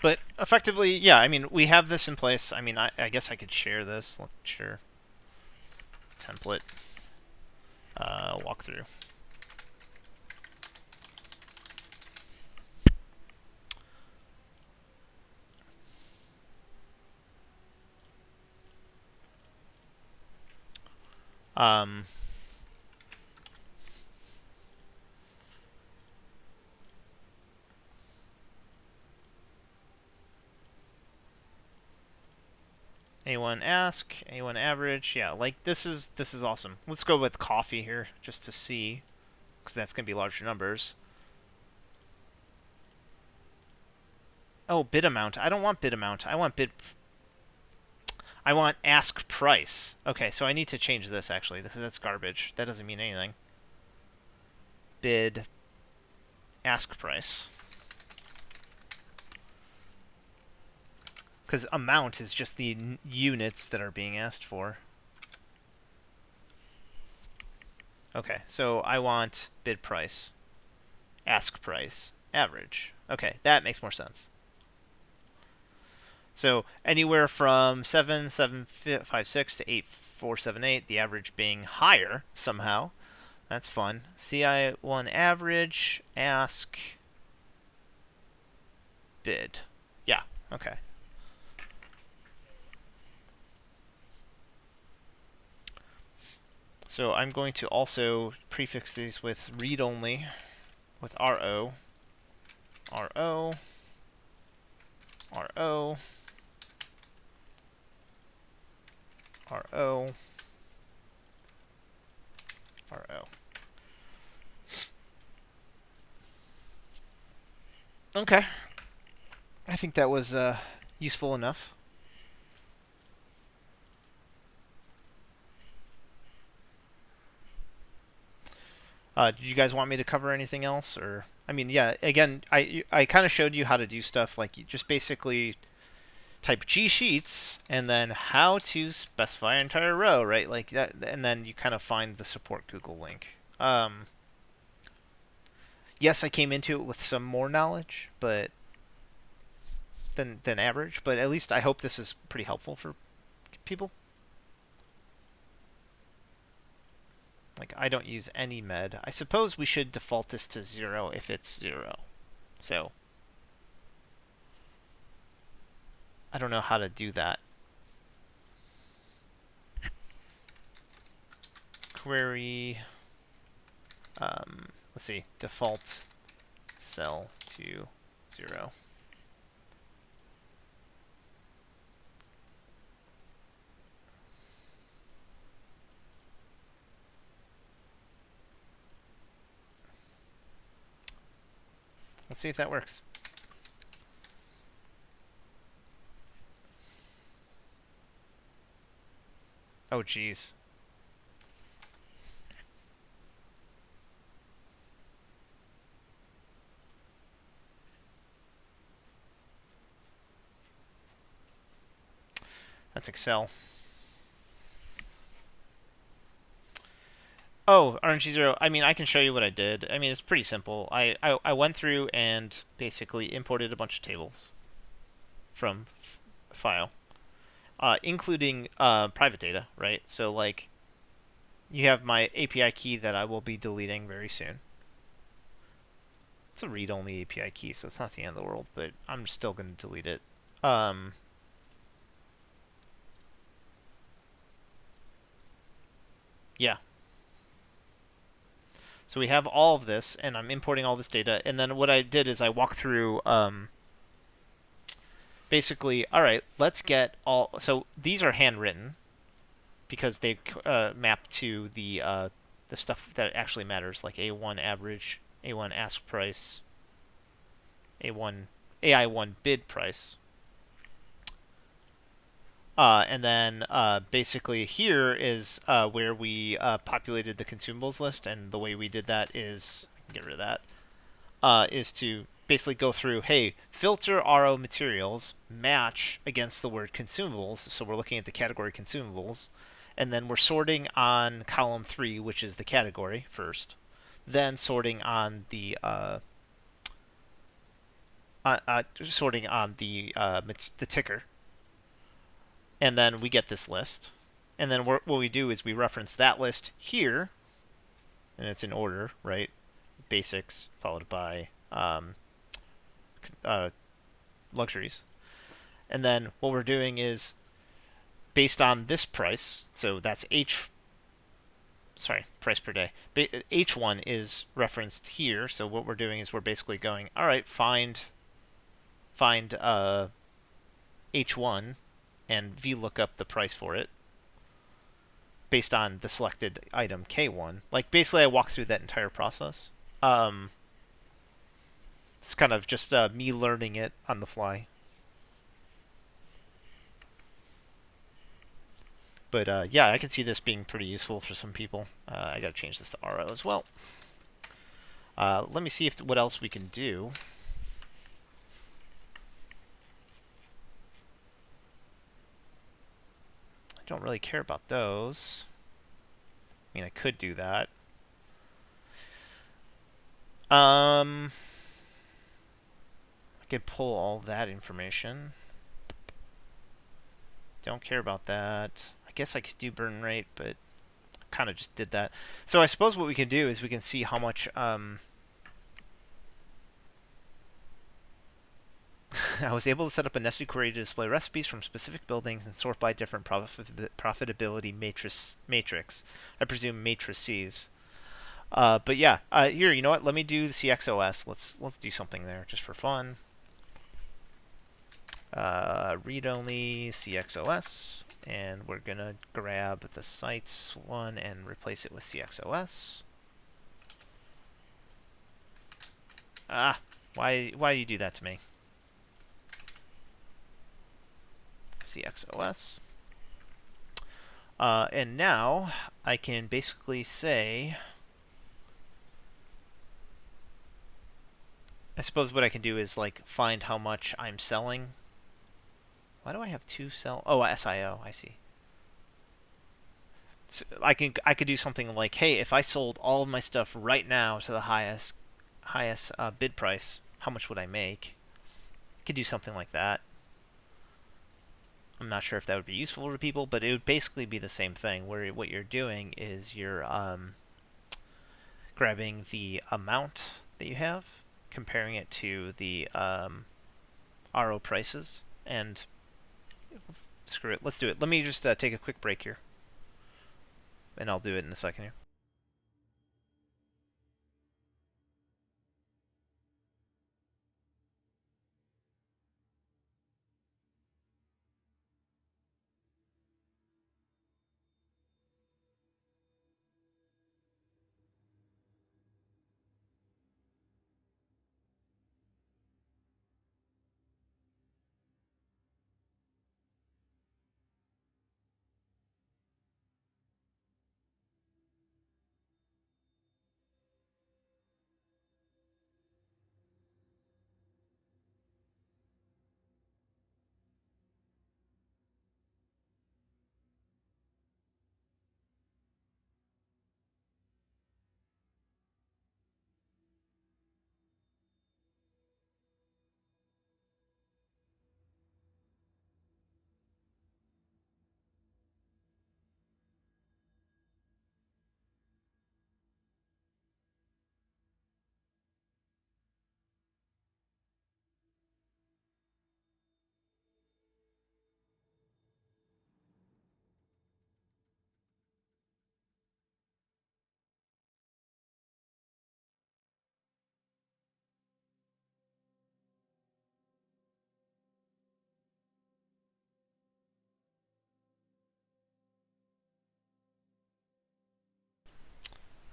But effectively, yeah, I mean, we have this in place. I mean, I guess I could share this. Sure. Template. Walkthrough. A1 ask, A1 average. Yeah, like this is awesome. Let's go with coffee here just to see, because that's going to be larger numbers. Oh, bid amount. I don't want bid amount. I want ask price. Okay, so I need to change this actually, because that's garbage. That doesn't mean anything. Bid ask price. Because amount is just the units that are being asked for. Okay, so I want bid price, ask price, average. Okay, that makes more sense. So anywhere from 7756 to 8478, the average being higher somehow. That's fun. CI1 average, ask, bid. Yeah, okay. So I'm going to also prefix these with read-only, with RO, RO, RO, RO, RO. Okay. I think that was useful enough. Did you guys want me to cover anything else? Or, I mean, yeah, again, I kind of showed you how to do stuff. Like, you just basically type G sheets and then how to specify an entire row, right? Like that, and then you kind of find the support Google link. Yes, I came into it with some more knowledge, but than average. But at least I hope this is pretty helpful for people. Like, I don't use any med. I suppose we should default this to 0 if it's 0. So I don't know how to do that. Query, let's see, default cell to 0. Let's see if that works. Oh, geez. That's Excel. Oh, RNG0. I mean, I can show you what I did. I mean, it's pretty simple. I went through and basically imported a bunch of tables from file, including private data, right? So, like, you have my API key that I will be deleting very soon. It's a read-only API key, so it's not the end of the world, but I'm still going to delete it. Yeah. So we have all of this, and I'm importing all this data. And then what I did is I walked through basically, all right, let's get all. So these are handwritten because they map to the stuff that actually matters, like A1 average, A1 ask price, A1 AI1 bid price. And then basically here is where we populated the consumables list, and the way we did that is, I can get rid of that, is to basically go through, hey, filter RO materials, match against the word consumables, so we're looking at the category consumables, and then we're sorting on column 3, which is the category first, then sorting on the the ticker, and then we get this list. And then what we do is we reference that list here, and it's in order, right? Basics followed by luxuries. And then what we're doing is based on this price, so that's price per day. H1 is referenced here, so what we're doing is we're basically going, all right, find H1 and Vlookup the price for it based on the selected item K1. Like, basically I walk through that entire process. It's kind of just me learning it on the fly. But yeah, I can see this being pretty useful for some people. I got to change this to RO as well. Let me see what else we can do. I don't really care about those. I mean, I could do that. I could pull all that information. Don't care about that. I guess I could do burn rate, but I kind of just did that. So I suppose what we can do is we can see how much I was able to set up a nested query to display recipes from specific buildings and sort by different profitability matrix. I presume matrices. But yeah, here, you know what? Let me do the CXOS. Let's do something there just for fun. Read only CXOS, and we're gonna grab the sites one and replace it with CXOS. Ah, why do you do that to me? CXOS. And now I can basically say, I suppose what I can do is like find how much I'm selling. Why do I have two sell? Oh, SIO. I see. So I could do something like, hey, if I sold all of my stuff right now to the highest bid price, how much would I make? I could do something like that. I'm not sure if that would be useful to people, but it would basically be the same thing. Where what you're doing is you're grabbing the amount that you have, comparing it to the RO prices, and Screw it. Let's do it. Let me just take a quick break here, and I'll do it in a second here.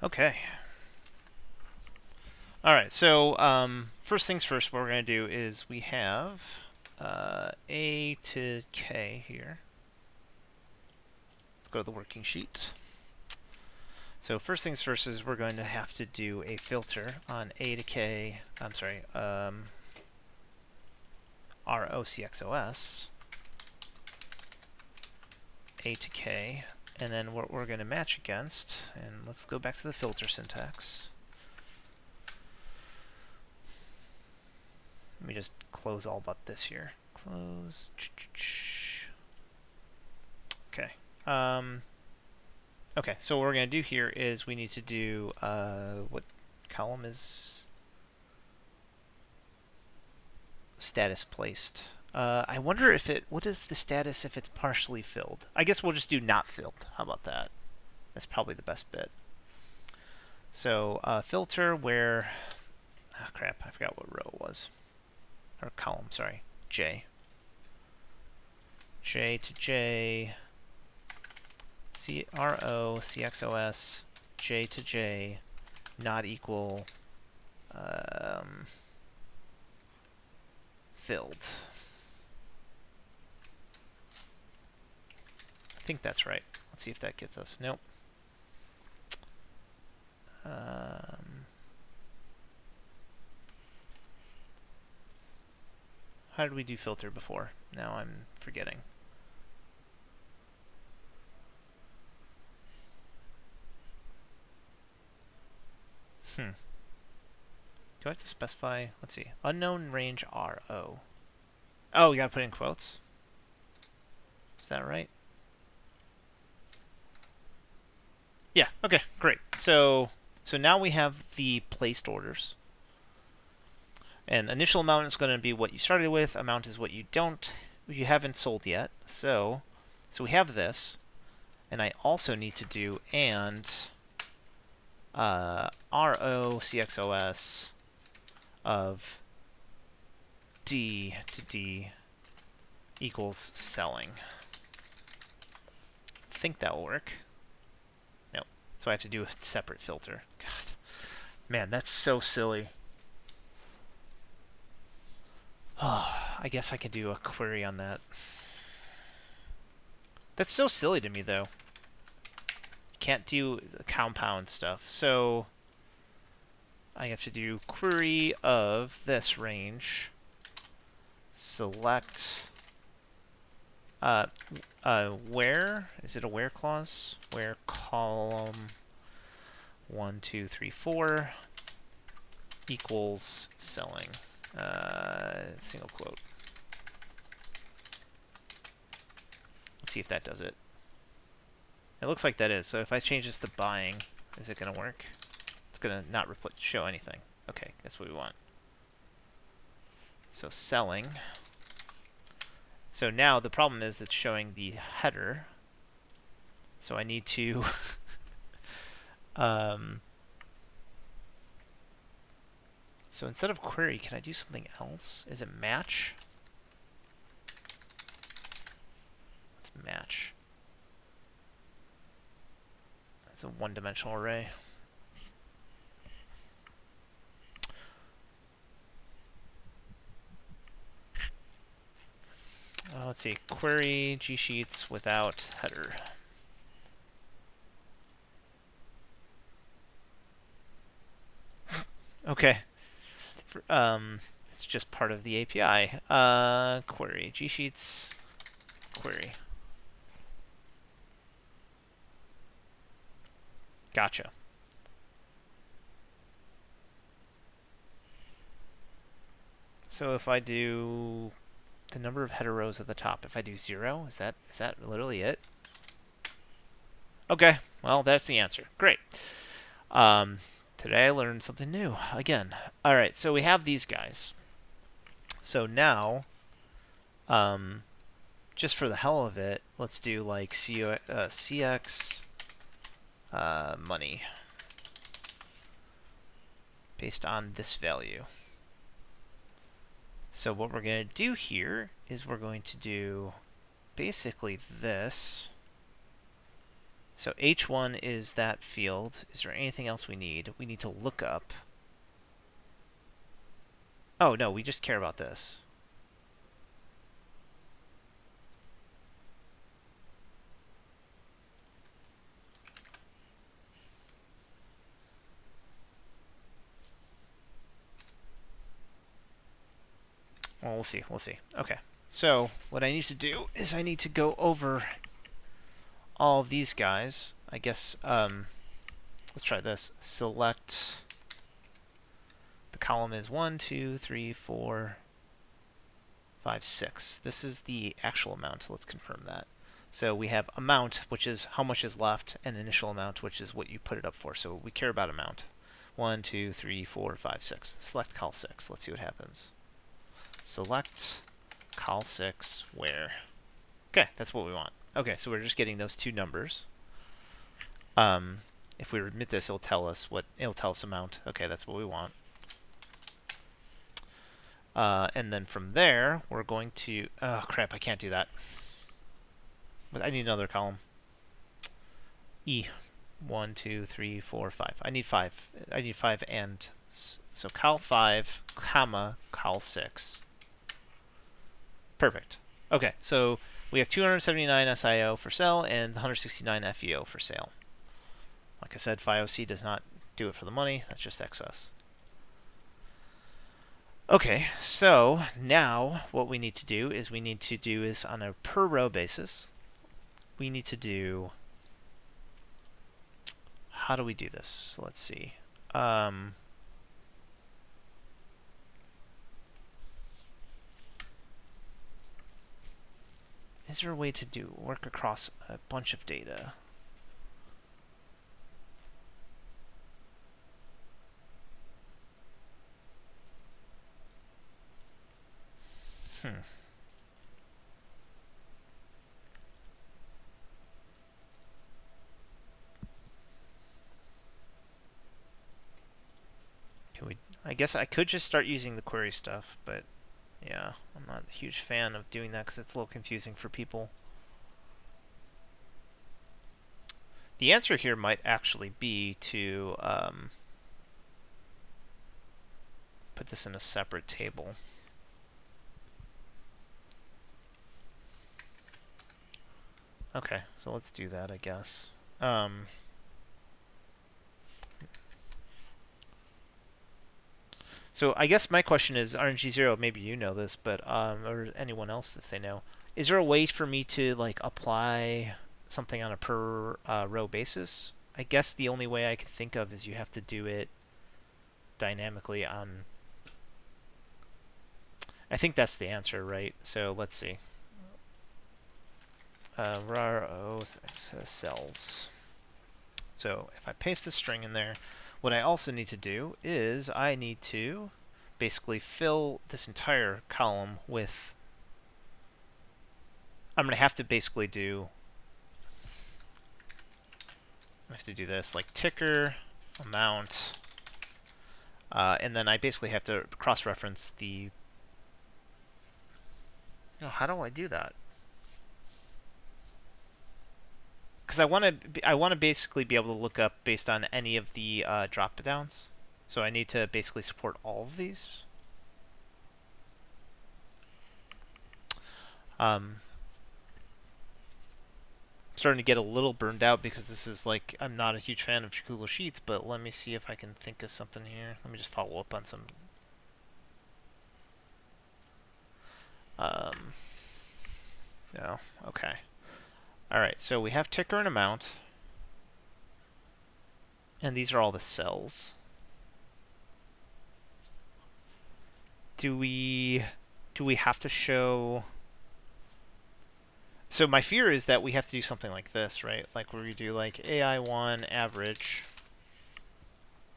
Okay. All right. So first things first, what we're going to do is we have A to K here. Let's go to the working sheet. So first things first is we're going to have to do a filter on A to K. I'm sorry, ROCXOS, A to K, and then what we're going to match against, and let's go back to the filter syntax. Let me just close all but this here. Close. Okay. Okay, so what we're going to do here is we need to do, what column is status placed? I wonder if what is the status if it's partially filled? I guess we'll just do not filled. How about that? That's probably the best bit. So filter where, oh crap, I forgot what row it was. Or column, sorry, J. J to J, ROCXOS, J to J, not equal filled. I think that's right. Let's see if that gets us. Nope. How did we do filter before? Now I'm forgetting. Do I have to specify? Let's see. Unknown range RO. Oh, you gotta put in quotes? Is that right? Yeah, okay, great. So now we have the placed orders. And initial amount is going to be what you started with. Amount is what you haven't sold yet. So we have this. And I also need to do and ROCXOS of D to D equals selling. I think that will work. Nope. So I have to do a separate filter. God, man, that's so silly. Oh, I guess I could do a query on that. That's so silly to me, though. You can't do compound stuff. So I have to do query of this range. Select where is it a where clause? Where column 1, 2, 3, 4 equals selling. Single quote. Let's see if that does it. It looks like that is. So if I change this to buying, is it going to work? It's going to not show anything. Okay, that's what we want. So selling. So now the problem is it's showing the header. So I need to so instead of query, can I do something else? Is it match? Let's match. That's a one-dimensional array. Let's see, query gsheets without header. Okay. It's just part of the API. Query gsheets query. Gotcha. So if I do the number of header rows at the top, if I do 0, is that literally it? Okay, well that's the answer. Great. Today I learned something new again. All right, so we have these guys. So now, just for the hell of it, let's do like CX money based on this value. So what we're going to do here is we're going to do basically this. So H1 is that field. Is there anything else we need? We need to look up. Oh, no, we just care about this. Well, we'll see. We'll see. Okay. So what I need to do is I need to go over all of these guys. I guess, let's try this. Select, the column is 1, 2, 3, 4, 5, 6. This is the actual amount. Let's confirm that. So we have amount, which is how much is left, and initial amount, which is what you put it up for. So we care about amount. 1, 2, 3, 4, 5, 6. Select col 6. Let's see what happens. Select col 6 where? Okay, that's what we want. Okay, so we're just getting those two numbers. If we remit this, it'll tell us amount. Okay, that's what we want. And then from there, we're going to... Oh, crap, I can't do that. But I need another column. E. 1, 2, 3, 4, 5. I need 5. I need 5 and... So col 5, comma, col 6. Perfect. Okay, so we have 279 SIO for sale and 169 FEO for sale. Like I said, FIOC does not do it for the money. That's just excess. Okay, so now what we need to do is on a per row basis, we need to do... How do we do this? So let's see. Is there a way to work across a bunch of data? I guess I could just start using the query stuff, but yeah, I'm not a huge fan of doing that because it's a little confusing for people. The answer here might actually be to put this in a separate table. Okay, so let's do that, I guess. So I guess my question is, RNG0, maybe you know this, but or anyone else if they know, is there a way for me to like apply something on a per row basis? I guess the only way I could think of is you have to do it dynamically on... I think that's the answer, right? So let's see. RAR cells. So if I paste the string in there, what I also need to do is I need to basically fill this entire column with I'm going to have to basically do... I have to do this, like ticker, amount, and then I basically have to cross-reference the... No, how do I do that? Because I want to basically be able to look up based on any of the drop-downs. So I need to basically support all of these. I'm starting to get a little burned out because this is like, I'm not a huge fan of Google Sheets, but let me see if I can think of something here. Let me just follow up on some... No, okay. Alright, so we have ticker and amount. And these are all the cells. Do we have to show... So my fear is that we have to do something like this, right? Like where we do like AI1 average.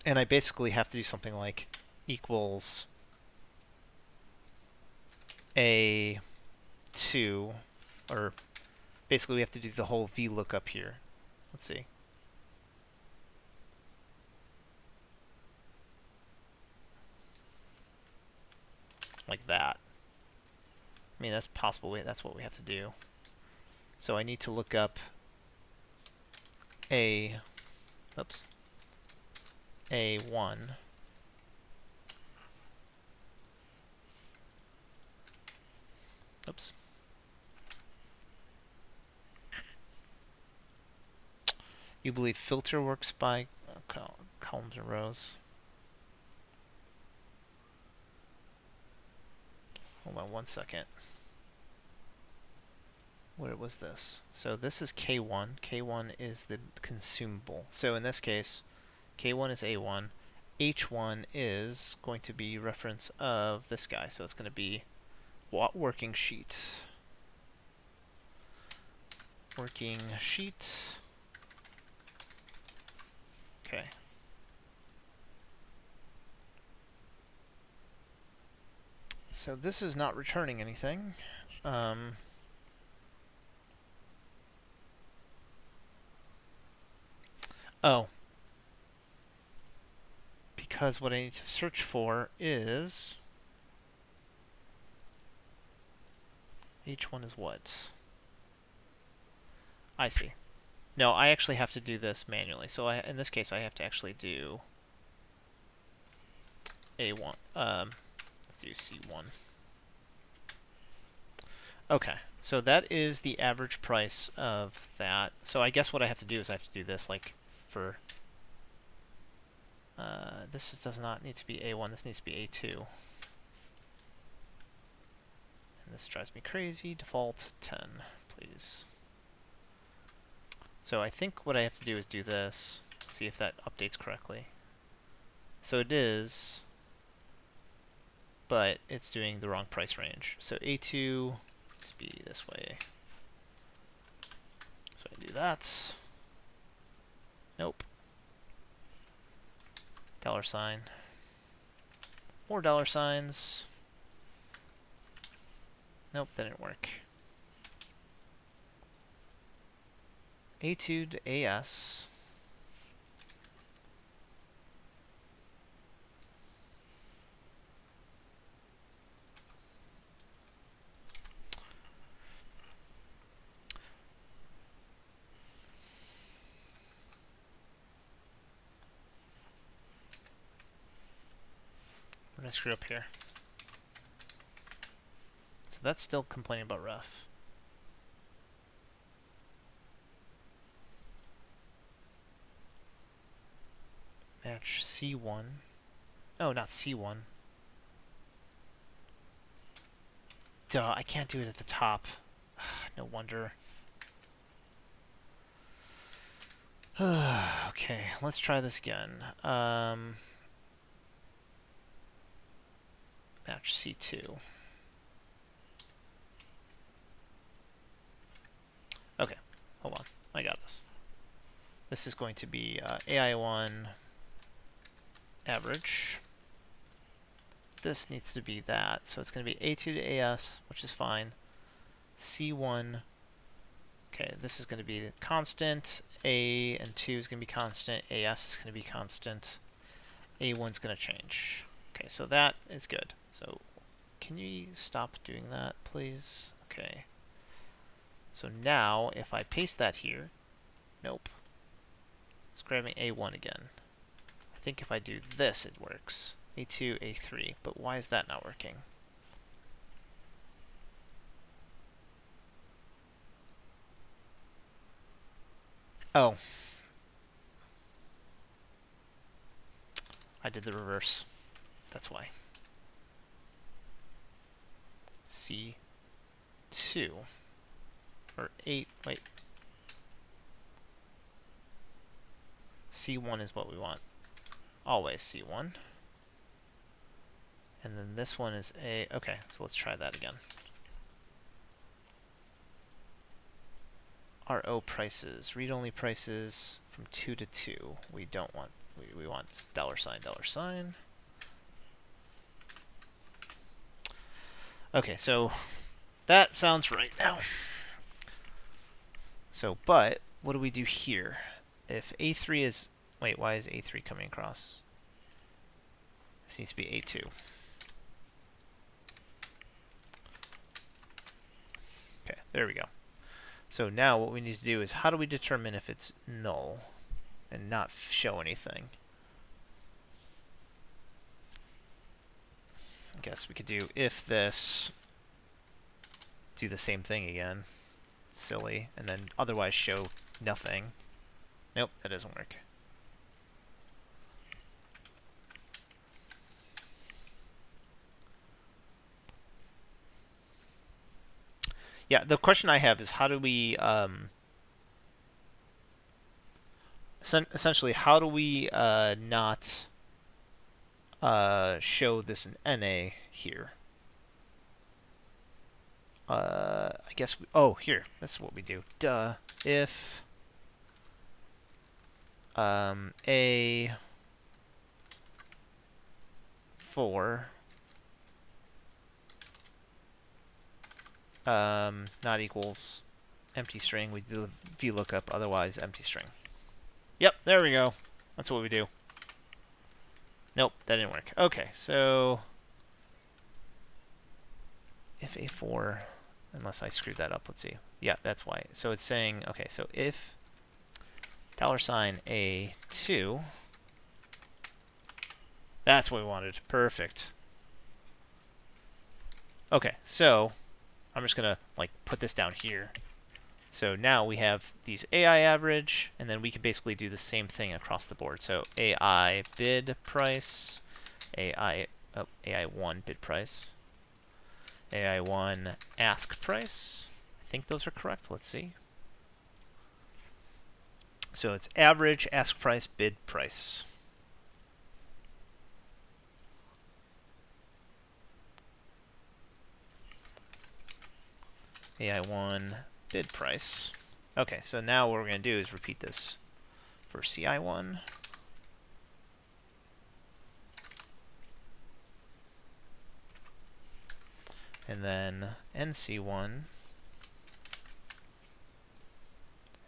And I basically have to do something like equals A2, or basically we have to do the whole Vlookup here. Let's see. Like that. I mean, that's possible. That's what we have to do. So I need to look up A1. Oops. You believe filter works by columns and rows. Hold on one second. What was this? So this is K1. K1 is the consumable. So in this case, K1 is A1. H1 is going to be reference of this guy. So it's going to be working sheet. Working sheet. Okay. So this is not returning anything. Oh. Because what I need to search for is... H1 is what? I see. No, I actually have to do this manually. So in this case, I have to actually do A1. Let's do C1. Okay, so that is the average price of that. So I guess what I have to do is I have to do this like for... this does not need to be A1, this needs to be A2. And this drives me crazy. Default 10, please. So I think what I have to do is do this. See if that updates correctly. So it is, but it's doing the wrong price range. So A2 must be this way. So I do that. Nope. $. More $signs. Nope, that didn't work. A2 to AS. What did I screw up here? So that's still complaining about ref. Match C1. Oh, not C1. Duh, I can't do it at the top. No wonder. Okay, let's try this again. Match C2. Okay, hold on. I got this. This is going to be AI1 average. This needs to be that. So it's going to be A2 to AS, which is fine. C1 Okay, this is going to be the constant. A and 2 is going to be constant. AS is going to be constant. A1 is going to change. Okay, so that is good. So can you stop doing that, please? Okay. So now, if I paste that here, nope. It's grabbing A1 again. I think if I do this, it works. A2, A3. But why is that not working? Oh. I did the reverse. That's why. C2. Or 8, wait. C1 is what we want. Always C1. And then this one is A. Okay, so let's try that again. RO prices, read-only prices from 2 to 2. We don't want, we want $$. Okay, so that sounds right now. So, but what do we do here? If A3 is, wait, why is A3 coming across? This needs to be A2. Okay, there we go. So now what we need to do is, how do we determine if it's null and not show anything? I guess we could do if this, do the same thing again. Silly. And then otherwise show nothing. Nope, that doesn't work. Yeah, the question I have is how do we essentially how do we not show this in NA here? I guess we, oh, here, that's what we do. Duh. If A4 not equals empty string, we do the Vlookup, otherwise empty string. Yep, there we go. That's what we do. Nope, that didn't work. Okay, so if A4, unless I screwed that up, let's see. Yeah, that's why. So it's saying, okay, so if $A2, that's what we wanted. Perfect. Okay, so I'm just gonna like put this down here. So now we have these AI average, and then we can basically do the same thing across the board. So AI bid price, AI1 bid price, AI1 ask price. I think those are correct. Let's see. So it's average, ask price, bid price. AI1 bid price. Okay, so now what we're going to do is repeat this for CI1. And then NC1.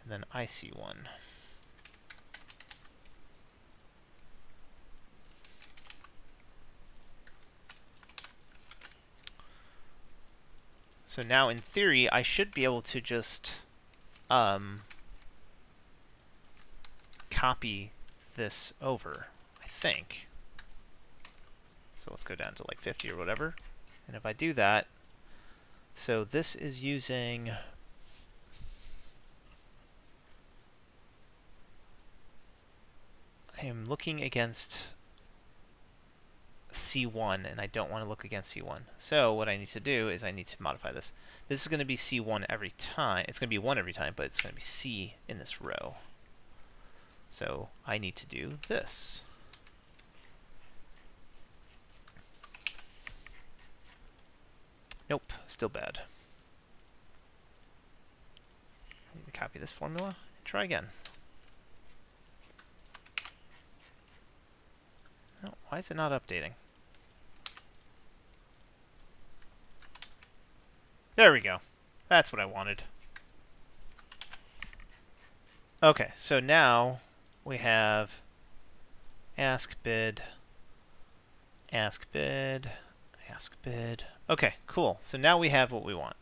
And then IC1. So now, in theory, I should be able to just copy this over, I think. So let's go down to like 50 or whatever. And if I do that, so this is using I am looking against C1, and I don't want to look against C1. So what I need to do is I need to modify this. This is going to be C1 every time. It's going to be 1 every time, but it's going to be C in this row. So I need to do this. Nope, still bad. I need to copy this formula and try again. No, why is it not updating? There we go. That's what I wanted. Okay, so now we have ask bid, ask bid, ask bid. Okay, cool. So now we have what we want.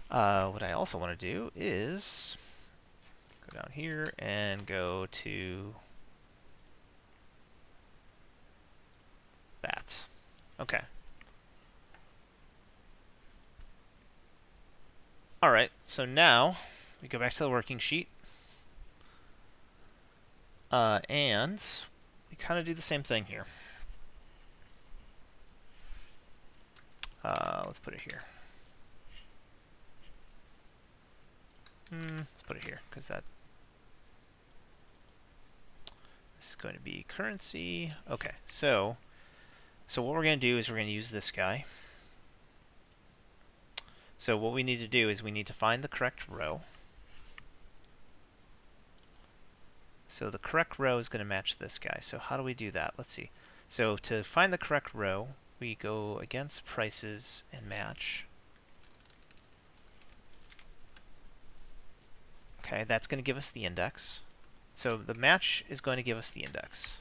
What I also want to do is go down here and go to that. Okay. All right, so now we go back to the working sheet. And we kind of do the same thing here. Let's put it here. Let's put it here, because this is going to be currency. Okay, so what we're going to do is we're going to use this guy. So what we need to do is we need to find the correct row. So the correct row is going to match this guy. So how do we do that? Let's see. So to find the correct row, we go against prices and match. Okay, that's going to give us the index. So the match is going to give us the index.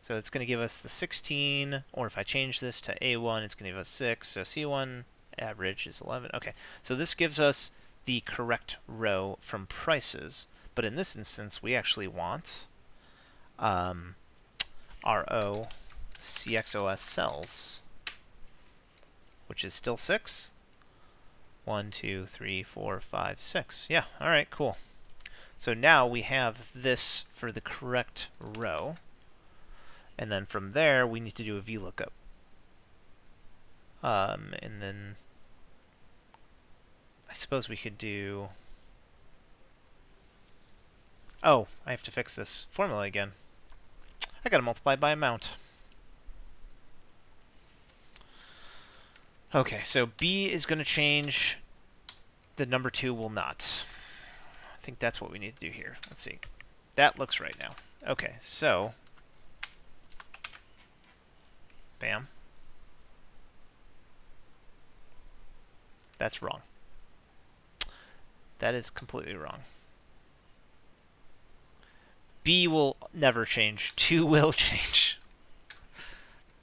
So it's going to give us the 16, or if I change this to A1, it's going to give us 6. So C1 average is 11. Okay, so this gives us the correct row from prices. But in this instance, we actually want RO CXOS cells, which is still 6. 1, 2, 3, 4, 5, 6. Yeah, all right, cool. So now we have this for the correct row. And then from there, we need to do a Vlookup. And then I suppose we could do... Oh, I have to fix this formula again. I gotta multiply by amount. Okay, so B is going to change. The number 2 will not. I think that's what we need to do here. Let's see. That looks right now. Okay, so... Bam. That's wrong. That is completely wrong. B will never change. 2 will change.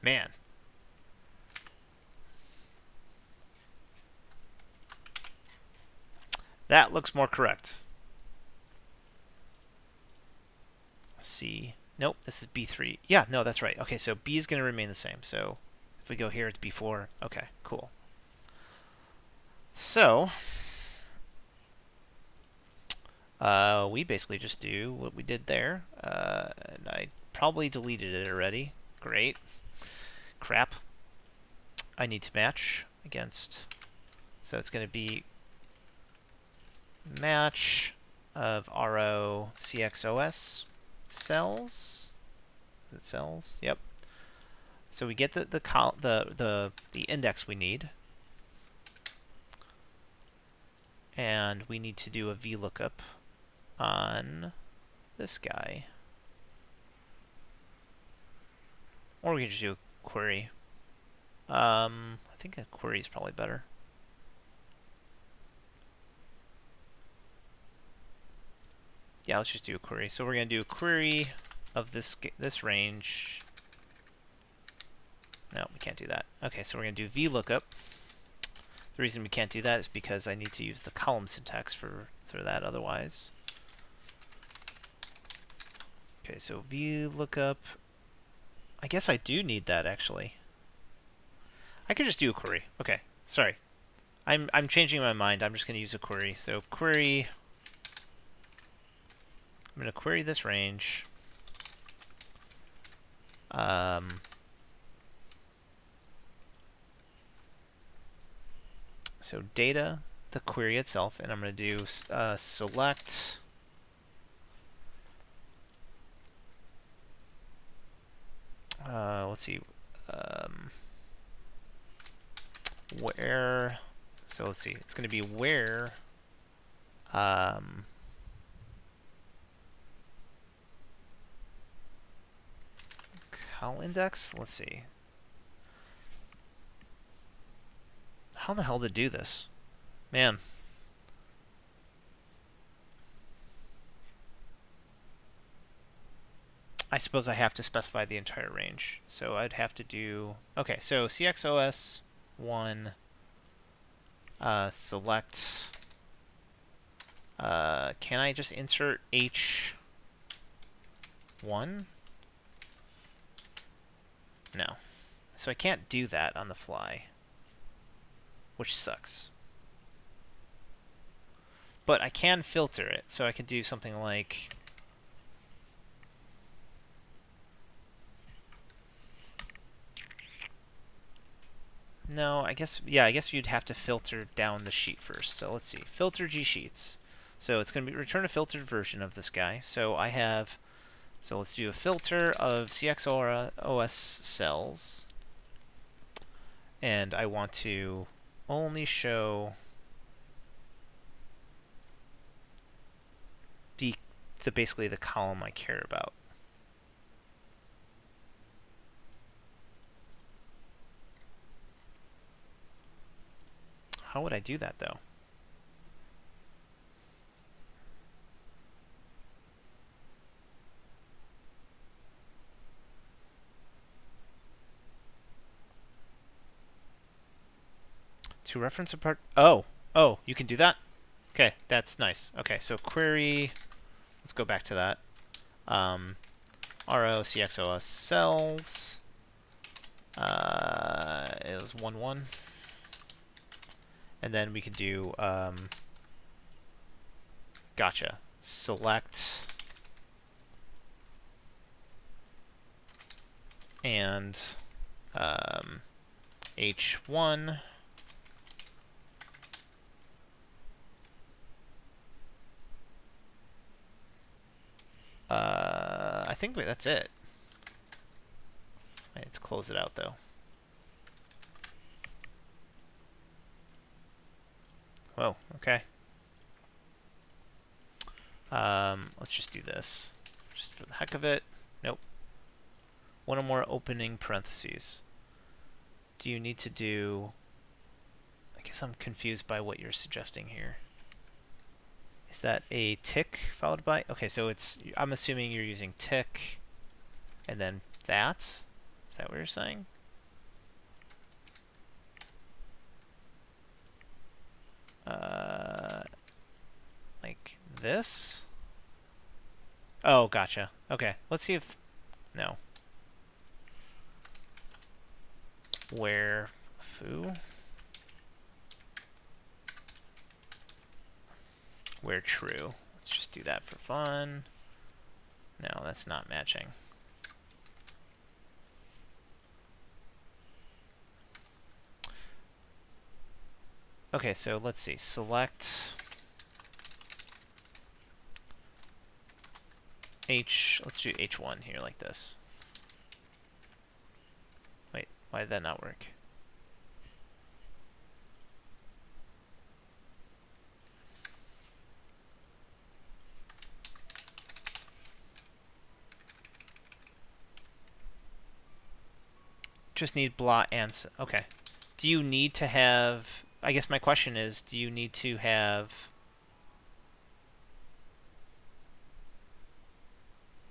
Man. That looks more correct. C. Nope, this is B3. Yeah, no, that's right. Okay, so B is going to remain the same. So if we go here, it's B4. Okay, cool. So we basically just do what we did there. And I probably deleted it already. Great. Crap. I need to match against. So it's going to be match of RO CXOS cells. Is it cells? Yep. So we get the index we need, and we need to do a Vlookup on this guy, or we can just do a query. I think a query is probably better. Yeah, let's just do a query. So we're going to do a query of this range. No, we can't do that. Okay, so we're going to do Vlookup. The reason we can't do that is because I need to use the column syntax for that otherwise. Okay, so Vlookup. I guess I do need that, actually. I could just do a query. Okay, sorry. I'm changing my mind. I'm just going to use a query. So query... I'm going to query this range. So data, the query itself, and I'm going to do select... let's see. Where... So let's see. It's going to be where... col index? Let's see. How the hell to do this? Man. I suppose I have to specify the entire range. So I'd have to do... Okay, so CXOS1, select... can I just insert H1? No. So I can't do that on the fly, which sucks. But I can filter it, so I could do something like... No, I guess, yeah, I guess you'd have to filter down the sheet first. So let's see, filter G sheets. So it's going to be return a filtered version of this guy. So I have, so let's do a filter of CXOS cells. And I want to only show basically the column I care about. How would I do that, though? To reference a part... Oh, you can do that? Okay, that's nice. Okay, so query... Let's go back to that. RO CXOS cells. It was 1, 1. And then we could do... gotcha. Select... and H1... I think that's it. I need to close it out, though. Whoa, okay. Let's just do this. Just for the heck of it. Nope. One or more opening parentheses. Do you need to do... I guess I'm confused by what you're suggesting here. Is that a tick followed by... Okay, so it's... I'm assuming you're using tick and then that. Is that what you're saying? Like this? Oh, gotcha. Okay, let's see if... No. Where foo? Where true. Let's just do that for fun. No, that's not matching. Okay, so let's see. Select H. Let's do H1 here like this. Wait, why did that not work? Just need blah and... Okay. Do you need to have... I guess my question is, do you need to have...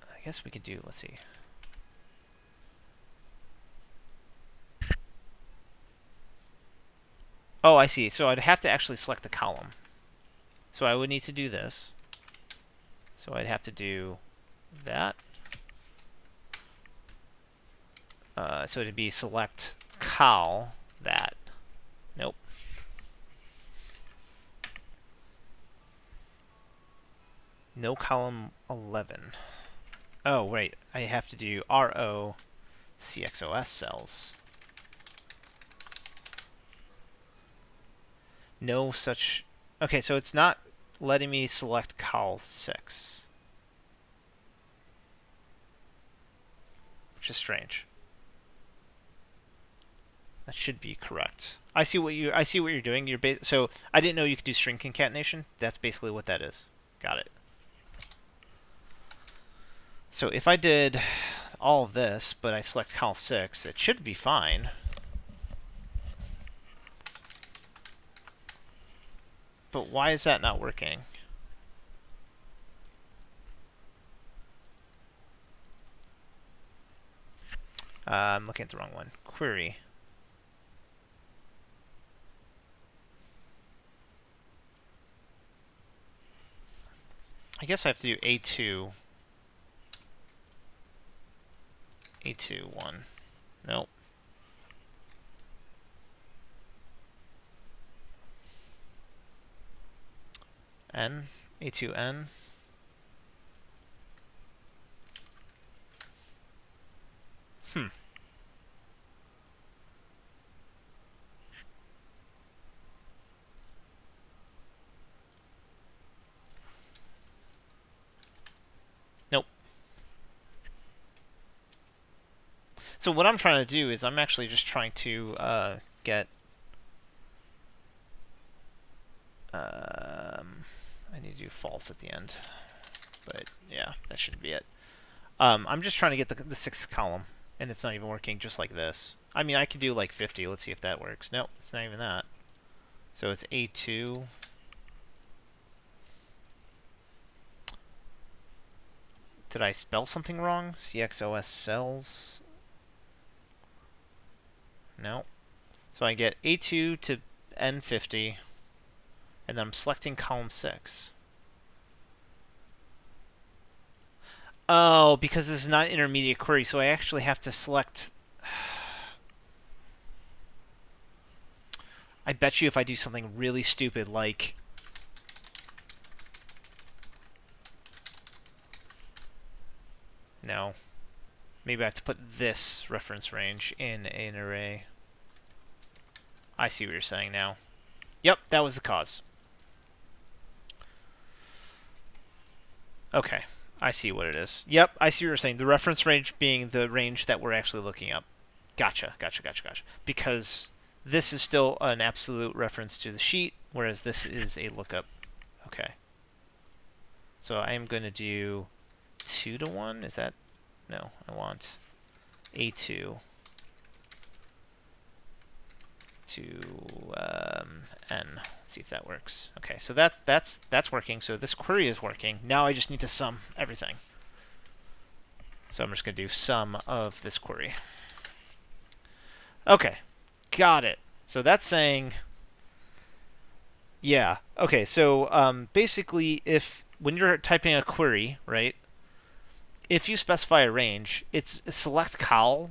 I guess we could do... Let's see. Oh, I see. So I'd have to actually select the column. So I would need to do this. So I'd have to do that. So it'd be select col that. Nope. No column 11. Oh, wait. I have to do RO CXOS cells. No such... Okay, so it's not letting me select col 6. Which is strange. That should be correct. I see what you're doing. So I didn't know you could do string concatenation. That's basically what that is. Got it. So if I did all of this, but I select col 6, it should be fine. But why is that not working? I'm looking at the wrong one. Query. I guess I have to do A2. A2, 1. Nope. N. A2N. Hmm. Nope. So what I'm trying to do is I'm actually just trying to get... I need to do false at the end. But yeah, that should be it. I'm just trying to get the sixth column, and it's not even working just like this. I mean, I could do like 50. Let's see if that works. Nope, it's not even that. So it's A2. Did I spell something wrong? CXOS cells? No. So I get A2 to N50, and then I'm selecting column 6. Oh, because this is not intermediate query, so I actually have to select... I bet you if I do something really stupid like... No. Maybe I have to put this reference range in an array. I see what you're saying now. Yep, that was the cause. Okay, I see what it is. Yep, I see what you're saying. The reference range being the range that we're actually looking up. Gotcha. Because this is still an absolute reference to the sheet, whereas this is a lookup. Okay. So I am going to do 2 to 1. Is that... No, I want A2 to N. Let's see if that works. Okay, so that's working. So this query is working. Now I just need to sum everything. So I'm just going to do sum of this query. Okay, got it. So that's saying, yeah. Okay, so basically, if when you're typing a query, right, if you specify a range, it's select col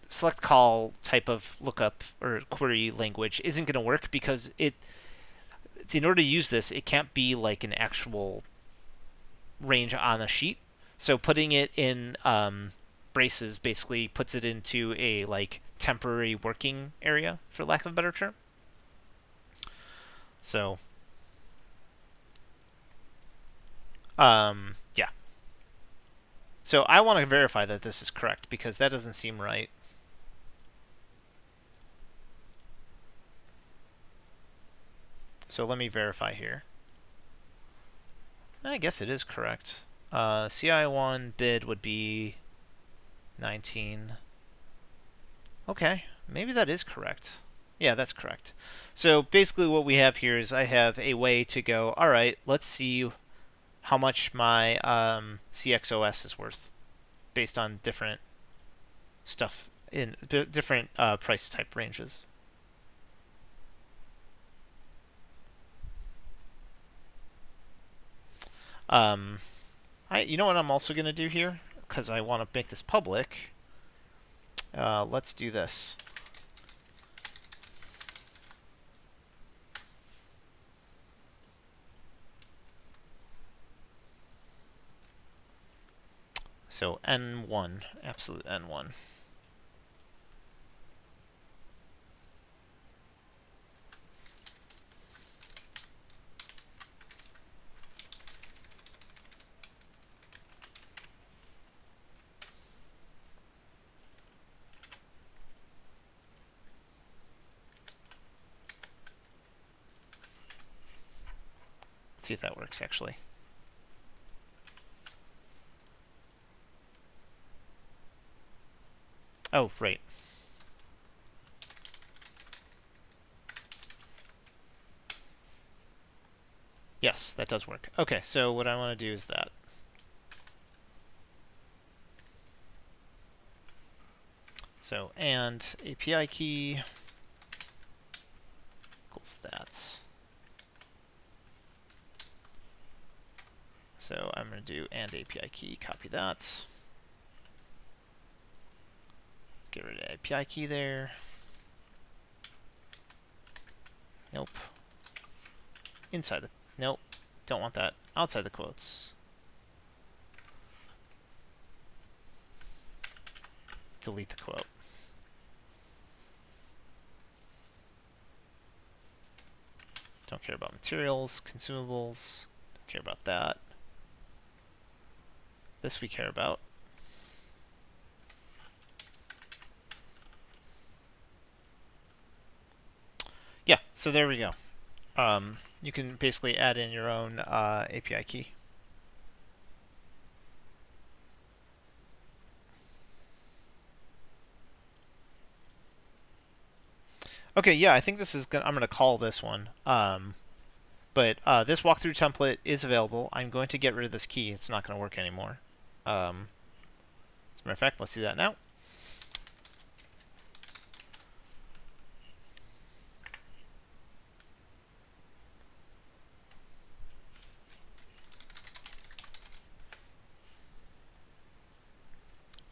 select call type of lookup or query language isn't going to work because it's in order to use this, it can't be like an actual range on a sheet. So putting it in braces basically puts it into a like temporary working area, for lack of a better term. So, yeah. So I want to verify that this is correct because that doesn't seem right. So let me verify here. I guess it is correct. CI1 bid would be 19. Okay, maybe that is correct. Yeah, that's correct. So basically what we have here is I have a way to go, all right, let's see how much my CXOS is worth based on different stuff in different price type ranges. You know what I'm also going to do here? Because I want to make this public. Let's do this. So N1, absolute N1. Let's see if that works, actually. Oh, right. Yes, that does work. Okay, so what I want to do is that. So, and API key equals that. So I'm going to do and API key, copy that. Let's get rid of API key there. Nope. Inside the, nope, don't want that. Outside the quotes. Delete the quote. Don't care about materials, consumables, don't care about that. This we care about. Yeah, so there we go. You can basically add in your own API key. Okay, yeah, I think this is gonna. I'm gonna call this one. But this walkthrough template is available. I'm going to get rid of this key. It's not going to work anymore. As a matter of fact, let's do that now.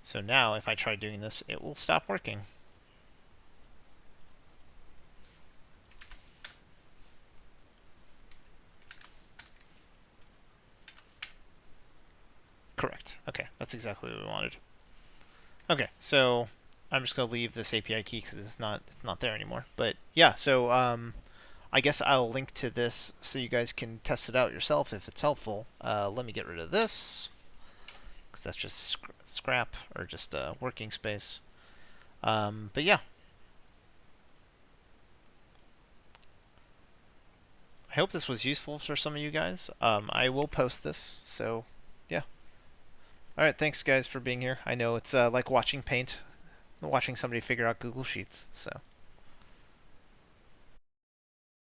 So now, if I try doing this, it will stop working. Correct. Okay, that's exactly what we wanted. Okay, so I'm just going to leave this API key because it's not there anymore. But yeah, so I guess I'll link to this so you guys can test it out yourself if it's helpful. Let me get rid of this because that's just scrap or just working space. But yeah. I hope this was useful for some of you guys. I will post this, so yeah. All right, thanks guys for being here. I know it's like watching paint, watching somebody figure out Google Sheets, so.